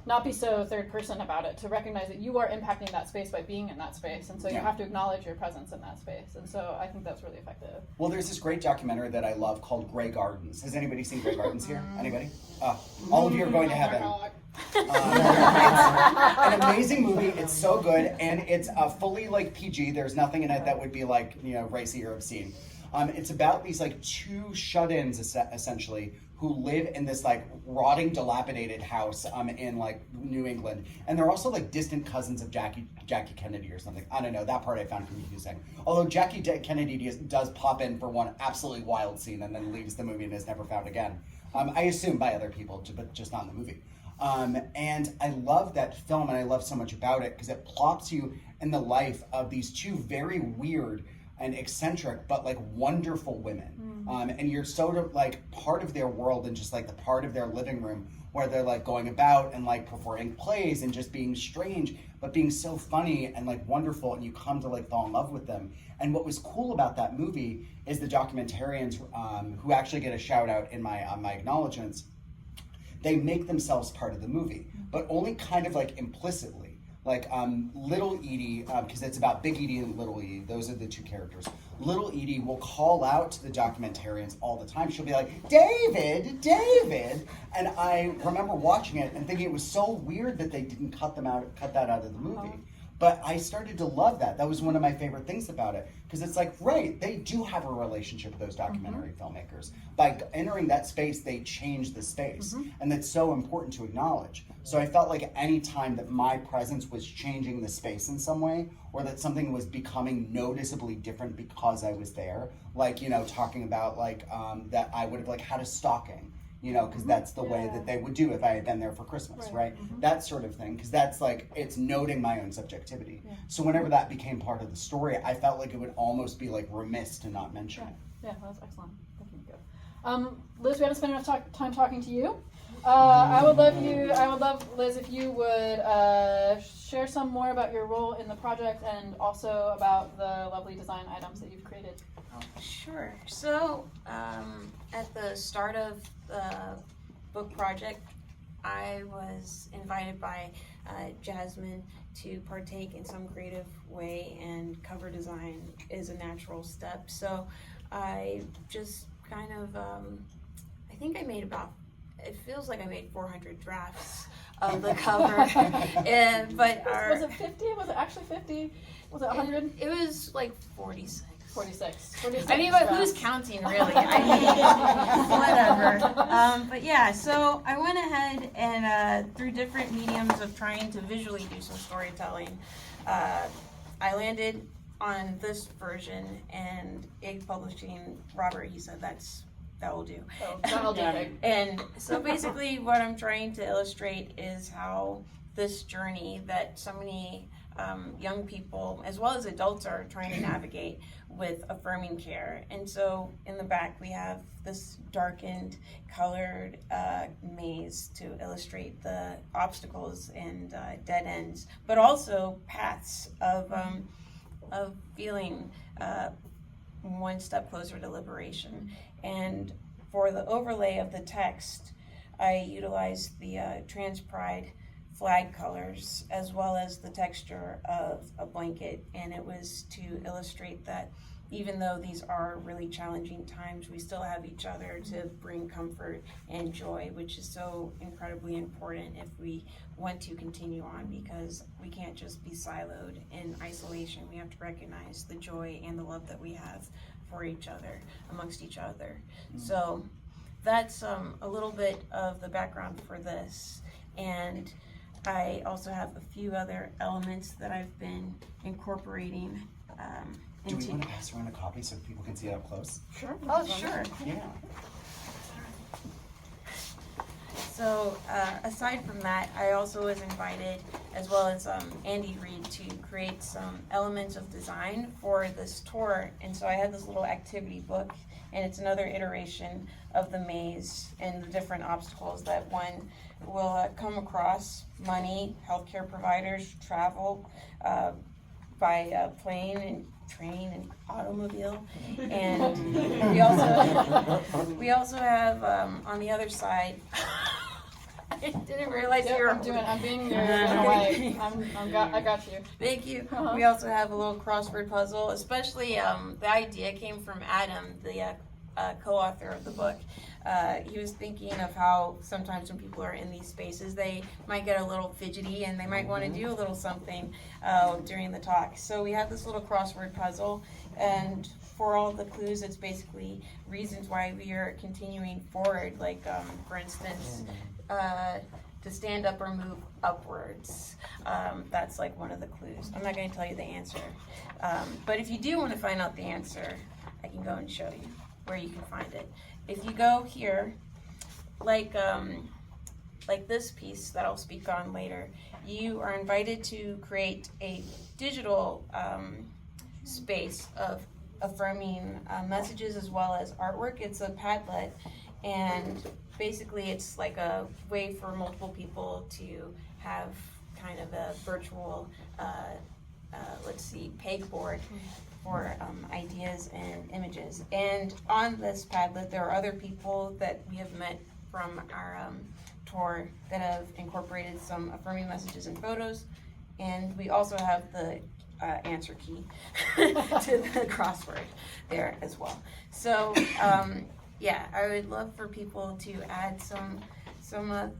not be so third person about it, to recognize that you are impacting that space by being in that space, and so you have to acknowledge your presence in that space, and so I think that's really effective. Well, there's this great documentary that I love called Grey Gardens. Has anybody seen Grey Gardens here? Anybody? All of you are going to heaven. It's an amazing movie. It's so good, and it's fully like PG. There's nothing in it that would be like racy or obscene. It's about these like two shut-ins essentially who live in this like rotting, dilapidated house in like New England, and they're also like distant cousins of Jackie Kennedy or something. I don't know, that part I found confusing. Although Jackie Kennedy does pop in for one absolutely wild scene and then leaves the movie and is never found again. I assume by other people, but just not in the movie. And I love that film, and I love so much about it because it plops you in the life of these two very weird and eccentric but like wonderful women. And you're sort of like part of their world and just like the part of their living room where they're like going about and like performing plays and just being strange but being so funny and like wonderful, and you come to like fall in love with them. And what was cool about that movie is the documentarians who actually get a shout out in my acknowledgements, they make themselves part of the movie, but only kind of like implicitly. Like Little Edie, because it's about Big Edie and Little Edie, those are the two characters. Little Edie will call out to the documentarians all the time. She'll be like, David! And I remember watching it and thinking it was so weird that they didn't cut that out of the movie. But I started to love that. That was one of my favorite things about it. Because it's like, right, they do have a relationship with those documentary filmmakers. By entering that space, they change the space. And that's so important to acknowledge. So I felt like any time that my presence was changing the space in some way, or that something was becoming noticeably different because I was there, like, talking about like that I would have like had a stocking, because that's the way that they would do if I had been there for Christmas, right? That sort of thing, because that's like, it's noting my own subjectivity. So whenever that became part of the story, I felt like it would almost be like remiss to not mention it. Yeah, that's excellent. Thank you, Nico. Liz, we haven't spent enough time talking to you. I would love, Liz, if you would share some more about your role in the project and also about the lovely design items that you've created. Sure. So, at the start of the book project, I was invited by Jasmine to partake in some creative way, and cover design is a natural step. So I just kind of, I think I made it feels like I made 400 drafts of the cover. Was it 50? Was it actually 50? Was it 100? It was like 46. 46. I mean, but who's counting, really? I mean, whatever. But yeah, so I went ahead and through different mediums of trying to visually do some storytelling, I landed on this version, and Egg Publishing, Robert, he said that will do. Oh, that'll do. And so basically what I'm trying to illustrate is how this journey that so many young people as well as adults are trying to navigate with affirming care. And so in the back we have this darkened, colored maze to illustrate the obstacles and dead ends, but also paths of feeling one step closer to liberation. And for the overlay of the text, I utilized the trans pride flag colors as well as the texture of a blanket, and it was to illustrate that even though these are really challenging times, we still have each other to bring comfort and joy, which is so incredibly important if we want to continue on, because we can't just be siloed in isolation. We have to recognize the joy and the love that we have for each other, amongst each other. So that's a little bit of the background for this. And I also have a few other elements that I've been incorporating Do we into. want to pass around a copy so people can see it up close? Sure. Oh, sure. Yeah. So aside from that, I also was invited, as well as Andy Reid, to create some elements of design for this tour. And so I had this little activity book, and it's another iteration of the maze and the different obstacles that one will come across: money, healthcare providers, travel, by plane and train and automobile. And we also have on the other side. I didn't realize you were. I'm being your wife. I got you. Thank you. We also have a little crossword puzzle, especially the idea came from Adam, the co-author of the book. He was thinking of how sometimes when people are in these spaces, they might get a little fidgety and they might want to do a little something during the talk. So we have this little crossword puzzle, and for all the clues, it's basically reasons why we are continuing forward. Like, for instance, to stand up or move upwards. That's like one of the clues. I'm not going to tell you the answer. But if you do want to find out the answer, I can go and show you where you can find it. If you go here, like this piece that I'll speak on later, you are invited to create a digital space of affirming messages as well as artwork. It's a Padlet, and basically it's like a way for multiple people to have kind of a virtual, pegboard for ideas and images. And on this Padlet, there are other people that we have met from our tour that have incorporated some affirming messages and photos. And we also have the answer key to the crossword there as well. So yeah, I would love for people to add some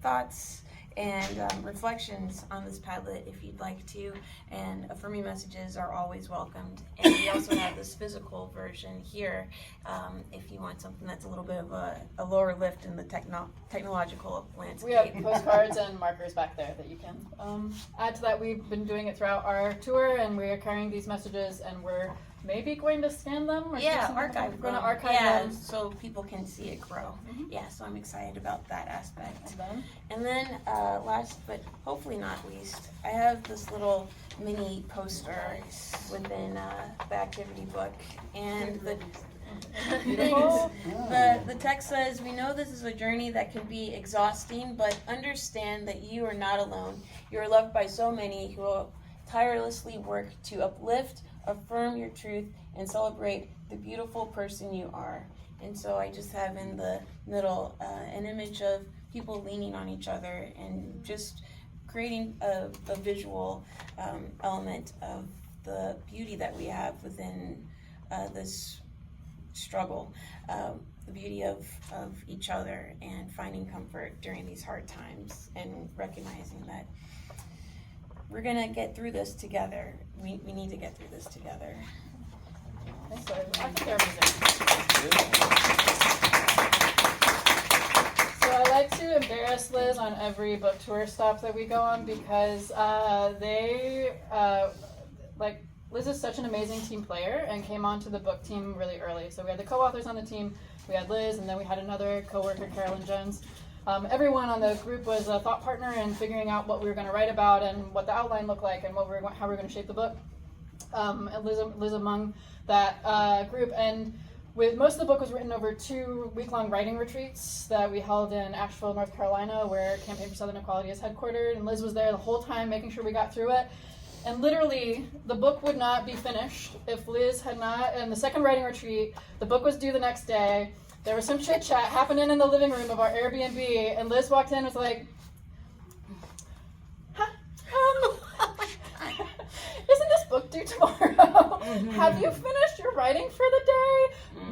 thoughts and reflections on this Padlet if you'd like to, and affirming messages are always welcomed. And we also have this physical version here if you want something that's a little bit of a lower lift in the technological landscape. We have postcards and markers back there that you can add to that. We've been doing it throughout our tour, and we are carrying these messages, and we're maybe going to scan them or archive We're going to archive them. so people can see it grow. Yeah, so I'm excited about that aspect. And then And then last but hopefully not least, I have this little mini poster within the activity book, and beautiful. the text says, "We know this is a journey that can be exhausting, but understand that you are not alone. You are loved by so many who will tirelessly work to uplift, affirm your truth, and celebrate the beautiful person you are." And so I just have in the middle an image of people leaning on each other and just creating a visual element of the beauty that we have within this struggle, the beauty of each other and finding comfort during these hard times, and recognizing that we're gonna get through this together. We need to get through this together. Thanks, Liz. I think they're amazing. So I like to embarrass Liz on every book tour stop that we go on, because Liz is such an amazing team player and came onto the book team really early. So we had the co-authors on the team, we had Liz, and then we had another co-worker, Carolyn Jones. Everyone on the group was a thought partner in figuring out what we were going to write about and what the outline looked like and how we were going to shape the book. And Liz among that group. And most of the book was written over 2 week-long writing retreats that we held in Asheville, North Carolina, where Campaign for Southern Equality is headquartered. And Liz was there the whole time, making sure we got through it. And literally, the book would not be finished if Liz had not, in the second writing retreat, the book was due the next day. There was some chit chat happening in the living room of our Airbnb, and Liz walked in and was like, isn't this book due tomorrow? Have you finished your writing for the day?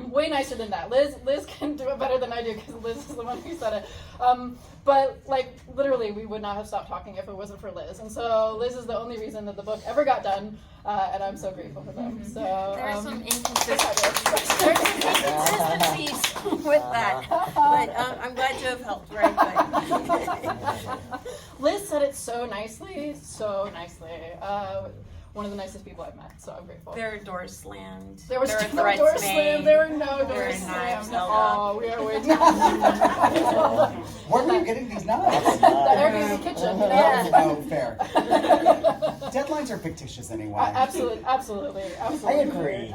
Way nicer than that. Liz can do it better than I do because Liz is the one who said it. But like literally, we would not have stopped talking if it wasn't for Liz. And so Liz is the only reason that the book ever got done, and I'm so grateful for them. So There's some inconsistencies with that, but I'm glad to have helped. Right? But Liz said it so nicely, so nicely. One of the nicest people I've met, so I'm grateful. there are doors slammed. There were threats no doors made. slammed. There were no There doors are knives slammed. held up. Oh, we are waiting. Where were you getting these knives? The Airbnb kitchen. You know? Yeah. Oh, fair. Deadlines are fictitious anyway. Absolutely. I agree.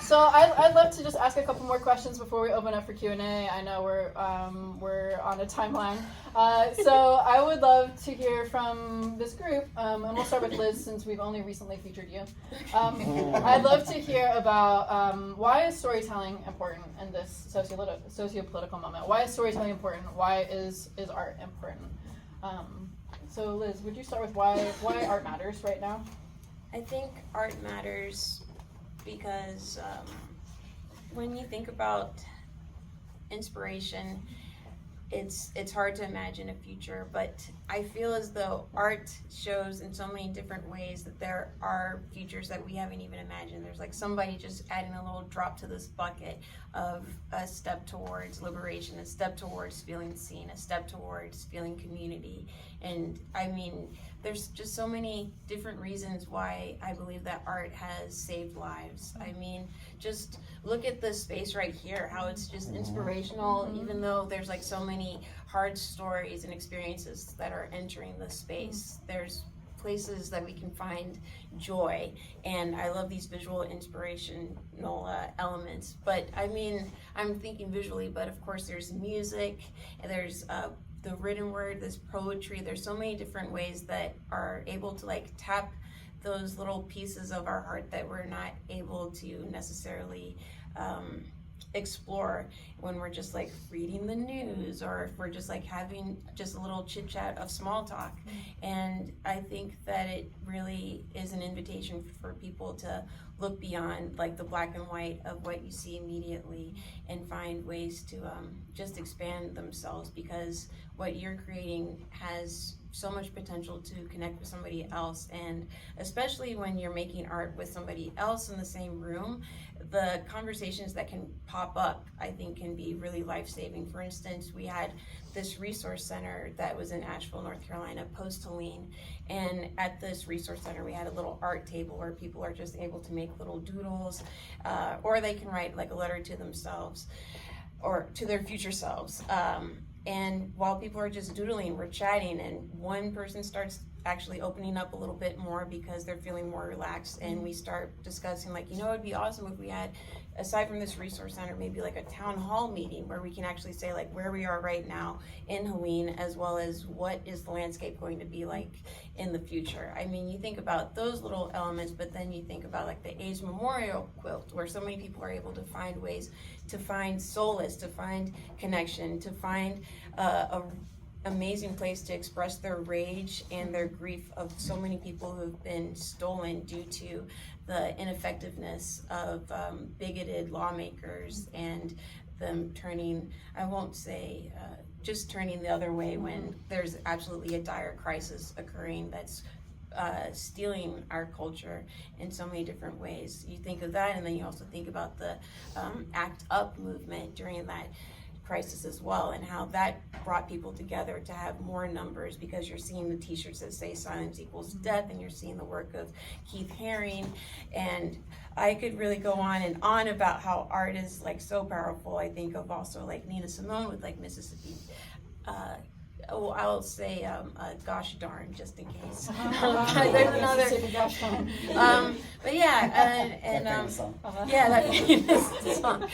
So I'd love to just ask a couple more questions before we open up for Q&A. I know we're on a timeline. So I would love to hear from this group, and we'll start with Liz since we've only recently featured you. I'd love to hear about why is storytelling important in this socio-political moment? Why is storytelling important? Why is art important? So Liz, would you start with why art matters right now? I think art matters because when you think about inspiration, it's hard to imagine a future, but I feel as though art shows in so many different ways that there are futures that we haven't even imagined. There's like somebody just adding a little drop to this bucket of a step towards liberation, a step towards feeling seen, a step towards feeling community. And I mean, there's just so many different reasons why I believe that art has saved lives. I mean, just look at this space right here, how it's just inspirational, even though there's like so many hard stories and experiences that are entering this space. There's places that we can find joy, and I love these visual inspirational elements. But I mean, I'm thinking visually, but of course there's music, and there's the written word, there's poetry, there's so many different ways that are able to like tap those little pieces of our heart that we're not able to necessarily explore when we're just like reading the news, or if we're just like having just a little chit chat of small talk. And I think that it really is an invitation for people to look beyond like the black and white of what you see immediately and find ways to just expand themselves, because what you're creating has so much potential to connect with somebody else. And especially when you're making art with somebody else in the same room, the conversations that can pop up, I think, can be really life-saving. For instance, we had this resource center that was in Asheville, North Carolina, post-Helene. And at this resource center, we had a little art table where people are just able to make little doodles, or they can write like a letter to themselves or to their future selves. And while people are just doodling, we're chatting, and one person starts actually opening up a little bit more because they're feeling more relaxed, and we start discussing like, you know, it'd be awesome if we had, aside from this resource center, maybe like a town hall meeting where we can actually say like where we are right now in Helene, as well as what is the landscape going to be like in the future. I mean, you think about those little elements, but then you think about like the AIDS Memorial Quilt, where so many people are able to find ways to find solace, to find connection, to find a amazing place to express their rage and their grief of so many people who've been stolen due to the ineffectiveness of bigoted lawmakers and them turning, I won't say just turning the other way when there's absolutely a dire crisis occurring that's stealing our culture in so many different ways. You think of that, and then you also think about the ACT UP movement during that crisis as well, and how that brought people together to have more numbers, because you're seeing the t-shirts that say silence equals death, and you're seeing the work of Keith Haring. And I could really go on and on about how art is like so powerful. I think of also like Nina Simone with like Mississippi, I'll say gosh darn, just in case. There's another but yeah, and yeah, that famous song.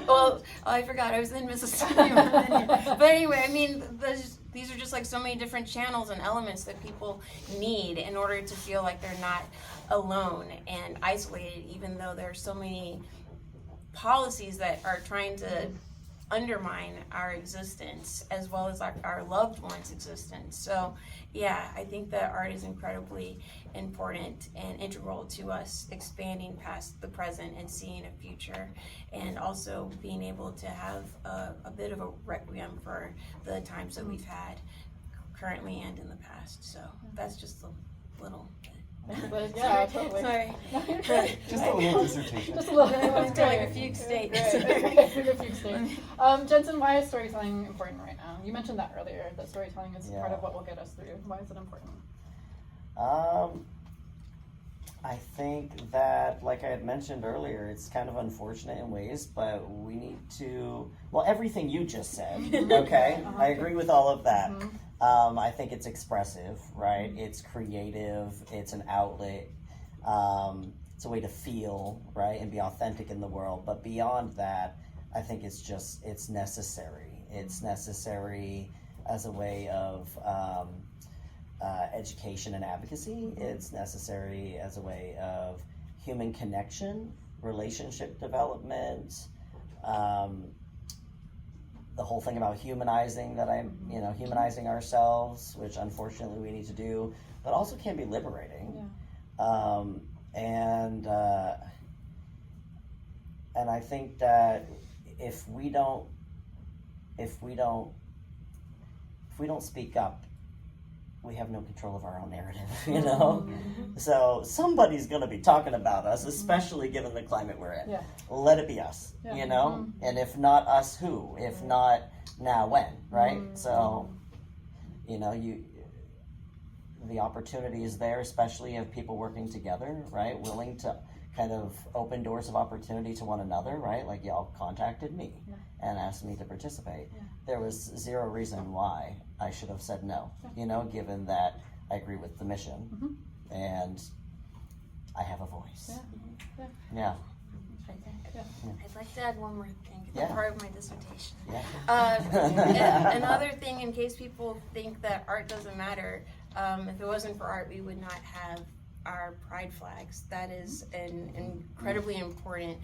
Well, I forgot I was in Mississippi. But anyway, I mean, these are just like so many different channels and elements that people need in order to feel like they're not alone and isolated, even though there are so many policies that are trying to undermine our existence as well as our loved ones' existence. So yeah, I think that art is incredibly important and integral to us expanding past the present and seeing a future, and also being able to have a bit of a requiem for the times that we've had currently and in the past. So that's just a little bit. But yeah, totally. Sorry. Just a little dissertation. Just a little. Let's That's go like great. a fugue state. Great. A fugue state. Jensen, why is storytelling important right now? You mentioned that earlier, that storytelling is part of what will get us through. Why is it important? I think that, like I had mentioned earlier, it's kind of unfortunate in ways, but we need to, well, everything you just said, okay? I agree with all of that. I think it's expressive, right? It's creative, it's an outlet, it's a way to feel, right? And be authentic in the world. But beyond that, I think it's necessary. It's necessary as a way of education and advocacy. It's necessary as a way of human connection, relationship development, the whole thing about humanizing humanizing ourselves, which unfortunately we need to do, but also can be liberating. And I think that if we don't speak up, we have no control of our own narrative, you know? So somebody's gonna be talking about us, especially given the climate we're in. Let it be us, you know? And if not us, who? If not now, when, right? So, you know, the opportunity is there, especially of people working together, right? Willing to kind of open doors of opportunity to one another, right? Like y'all contacted me and asked me to participate. There was zero reason why I should have said no, you know, given that I agree with the mission and I have a voice. Yeah. I'd like to add one more thing. Yeah. Part of my dissertation. Yeah. Another thing, in case people think that art doesn't matter, if it wasn't for art, we would not have our pride flags. That is an incredibly important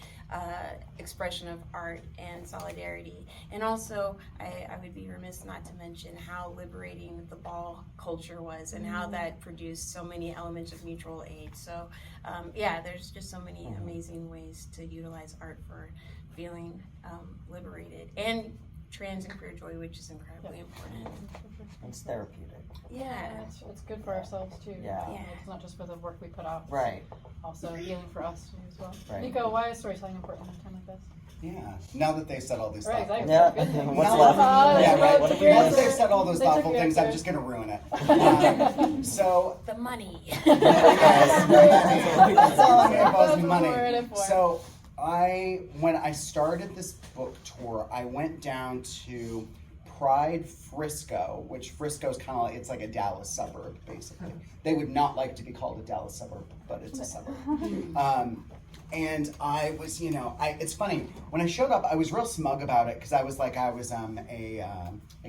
expression of art and solidarity. And also, I would be remiss not to mention how liberating the ball culture was and how that produced so many elements of mutual aid. So there's just so many amazing ways to utilize art for feeling liberated. And trans and queer joy, which is incredibly important. It's therapeutic. Yeah. It's good for ourselves too. Yeah. It's not just for the work we put out. Right. Also healing for us too as well. Right. Nico, why is storytelling important in a time like this? Yeah. Now that they've said all these Right, thoughtful exactly. Yeah. Good thing. What's Now- left? Yeah, right. What have we Now that missed? they've said all those They took thoughtful your things, I'm answer. just gonna ruin it. So The money. that's all I'm gonna That's buzz me money. what we're in it for. So when I started this book tour, I went down to Pride Frisco, which Frisco is kind of like, it's like a Dallas suburb, basically. They would not like to be called a Dallas suburb, but it's a suburb. And I was, it's funny, when I showed up, I was real smug about it, because I was a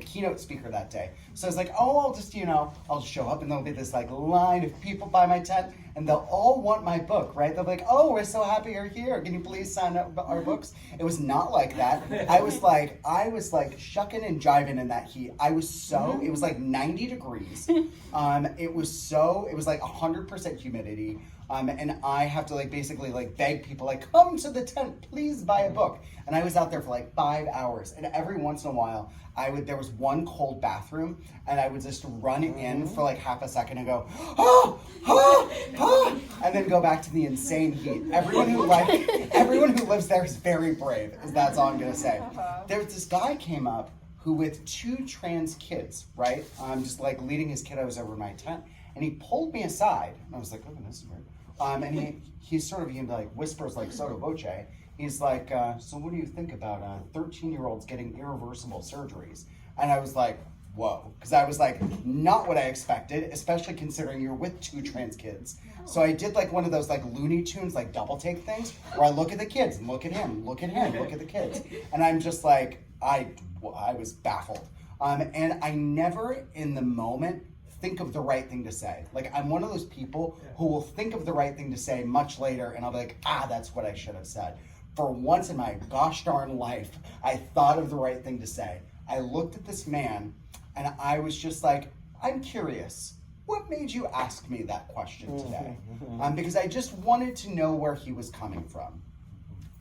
keynote speaker that day. So I was like, oh, I'll just show up, and there'll be this like line of people by my tent, and they'll all want my book, right? They'll be like, oh, we're so happy you're here. Can you please sign up our books? It was not like that. I was like shucking and jiving in that heat. It was like 90 degrees. It was like 100% humidity. And I have to basically beg people come to the tent, please buy a book. And I was out there for 5 hours. And every once in a while, there was one cold bathroom, and I would just run in for half a second and go, and then go back to the insane heat. Everyone who lives there is very brave, that's all I'm gonna say. There's this guy came up who with 2 trans kids, right? Just leading his kiddos over my tent, and he pulled me aside, and I was like, oh, this is weird. And he whispers sotto voce. He's like, so what do you think about 13-year-olds getting irreversible surgeries? And I was like, whoa, because I was not what I expected, especially considering you're with 2 trans kids. So I did one of those Looney Tunes double take things where I look at the kids and look at him, look at him, look at the kids, and I'm just I was baffled. And I never in the moment think of the right thing to say. Like, I'm one of those people who will think of the right thing to say much later, and I'll be like, that's what I should have said. For once in my gosh darn life, I thought of the right thing to say. I looked at this man, and I was just like, I'm curious. What made you ask me that question today? Because I just wanted to know where he was coming from.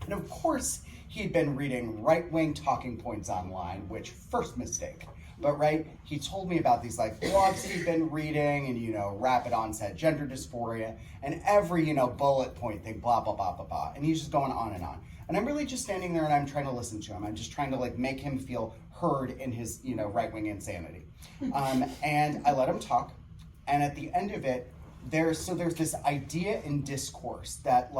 And of course, he'd been reading right-wing talking points online, which, first mistake. But he told me about these like blogs he'd been reading and, rapid onset gender dysphoria and every, bullet point thing, blah, blah, blah, blah, blah. And he's just going on. And I'm really just standing there and I'm trying to listen to him. I'm just trying to make him feel heard in his, right-wing insanity. And I let him talk. And at the end of it, there's this idea in discourse that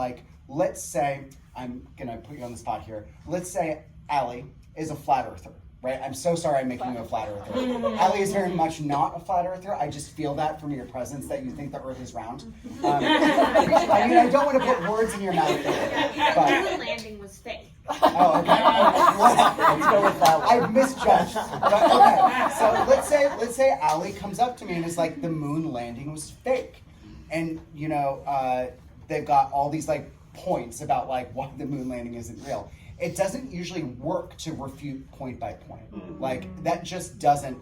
let's say, I'm gonna put you on the spot here. Let's say Allie is a flat earther. Right? I'm so sorry I'm making you a flat earther. Allie is very much not a flat earther. I just feel that from your presence that you think the earth is round. I don't want to put words in your mouth. The moon landing was fake. Oh, okay. Let's go with that one. I've misjudged. But okay. So let's say Allie comes up to me and is like, the moon landing was fake. And they've got all these points about why the moon landing isn't real. It doesn't usually work to refute point by point. That just doesn't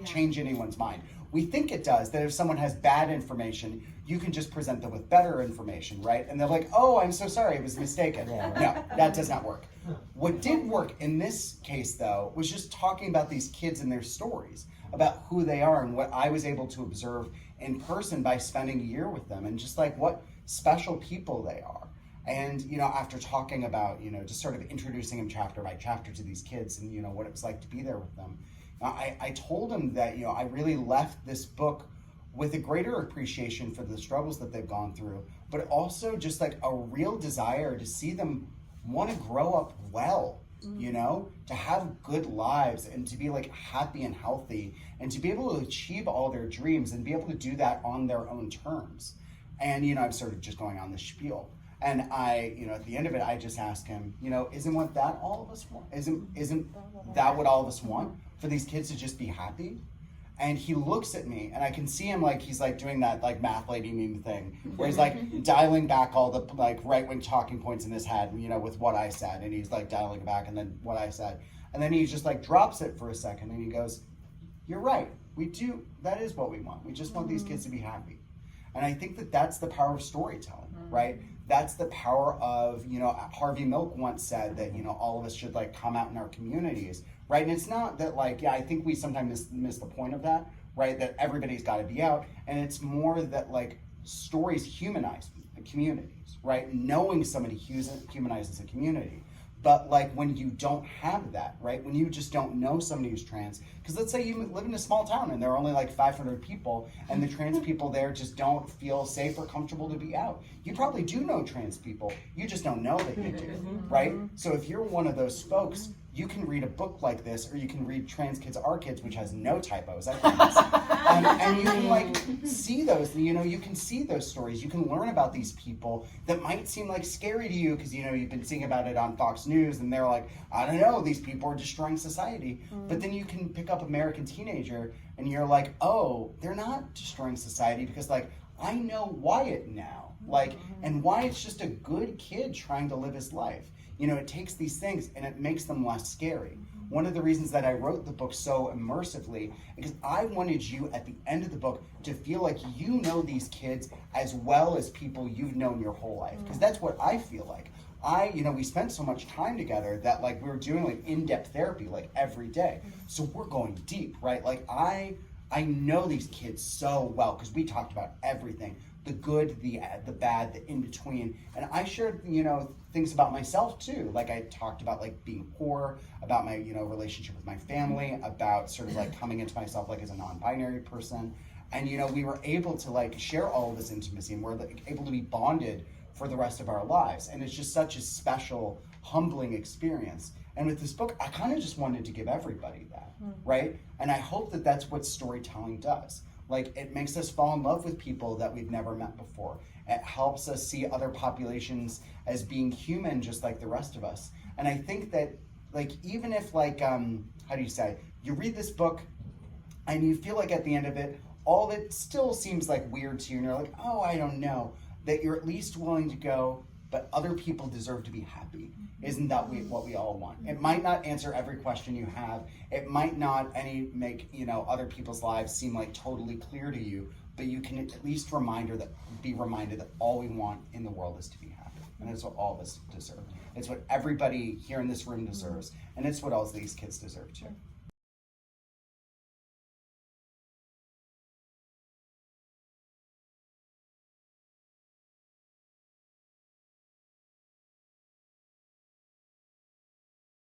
change anyone's mind. We think it does, that if someone has bad information, you can just present them with better information, right? And they're like, oh, I'm so sorry, it was mistaken. No, that does not work. What did work in this case, though, was just talking about these kids and their stories, about who they are and what I was able to observe in person by spending a year with them and just what special people they are. And, after talking about, just sort of introducing him chapter by chapter to these kids and, what it was like to be there with them, I told him that, I really left this book with a greater appreciation for the struggles that they've gone through, but also just a real desire to see them want to grow up well, to have good lives and to be happy and healthy and to be able to achieve all their dreams and be able to do that on their own terms. And, I'm sort of just going on this spiel. And I, at the end of it, I just ask him, isn't what that all of us want? Isn't that what all of us want? For these kids to just be happy? And he looks at me and I can see him he's doing that math lady meme thing where he's dialing back all the right-wing talking points in his head, with what I said. And he's dialing back and then what I said. And then he just drops it for a second and he goes, you're right. We do. That is what we want. We just want these kids to be happy. And I think that that's the power of storytelling, right? That's the power of, Harvey Milk once said that, all of us should come out in our communities, right? And it's not that I think we sometimes miss the point of that, right? That everybody's got to be out. And it's more that stories humanize communities, right? Knowing somebody humanizes a community. But when you don't have that, right? When you just don't know somebody who's trans, because let's say you live in a small town and there are only 500 people and the trans people there just don't feel safe or comfortable to be out. You probably do know trans people, you just don't know that you do, right? So if you're one of those folks, you can read a book like this, or you can read Trans Kids Are Kids, which has no typos, I promise. And you can see those, you can see those stories. You can learn about these people that might seem scary to you because, you've been seeing about it on Fox News and they're I don't know, these people are destroying society. But then you can pick up American Teenager and you're oh, they're not destroying society because I know Wyatt now, and Wyatt's just a good kid trying to live his life. It takes these things and it makes them less scary. One of the reasons that I wrote the book so immersively, because I wanted you at the end of the book to feel you know these kids as well as people you've known your whole life. Because that's what I feel like. We spent so much time together that we were doing in-depth therapy every day. So we're going deep, right? I know these kids so well because we talked about everything. The good, the bad, the in-between. And I shared, things about myself too. I talked about being poor, about my, relationship with my family, about sort of coming into myself as a non-binary person. And, we were able to share all of this intimacy and we're able to be bonded for the rest of our lives. And it's just such a special, humbling experience. And with this book, I kind of just wanted to give everybody that, right? And I hope that that's what storytelling does. It makes us fall in love with people that we've never met before. It helps us see other populations as being human just like the rest of us. And I think that, even if, how do you say, you read this book and you feel like at the end of it, all that still seems like weird to you, and you're like, oh, I don't know, that you're at least willing to go, but other people deserve to be happy. Isn't that what we all want? It might not answer every question you have. It might not make other people's lives seem like totally clear to you, but you can at least be reminded that all we want in the world is to be happy. And it's what all of us deserve. It's what everybody here in this room deserves. And it's what all these kids deserve too.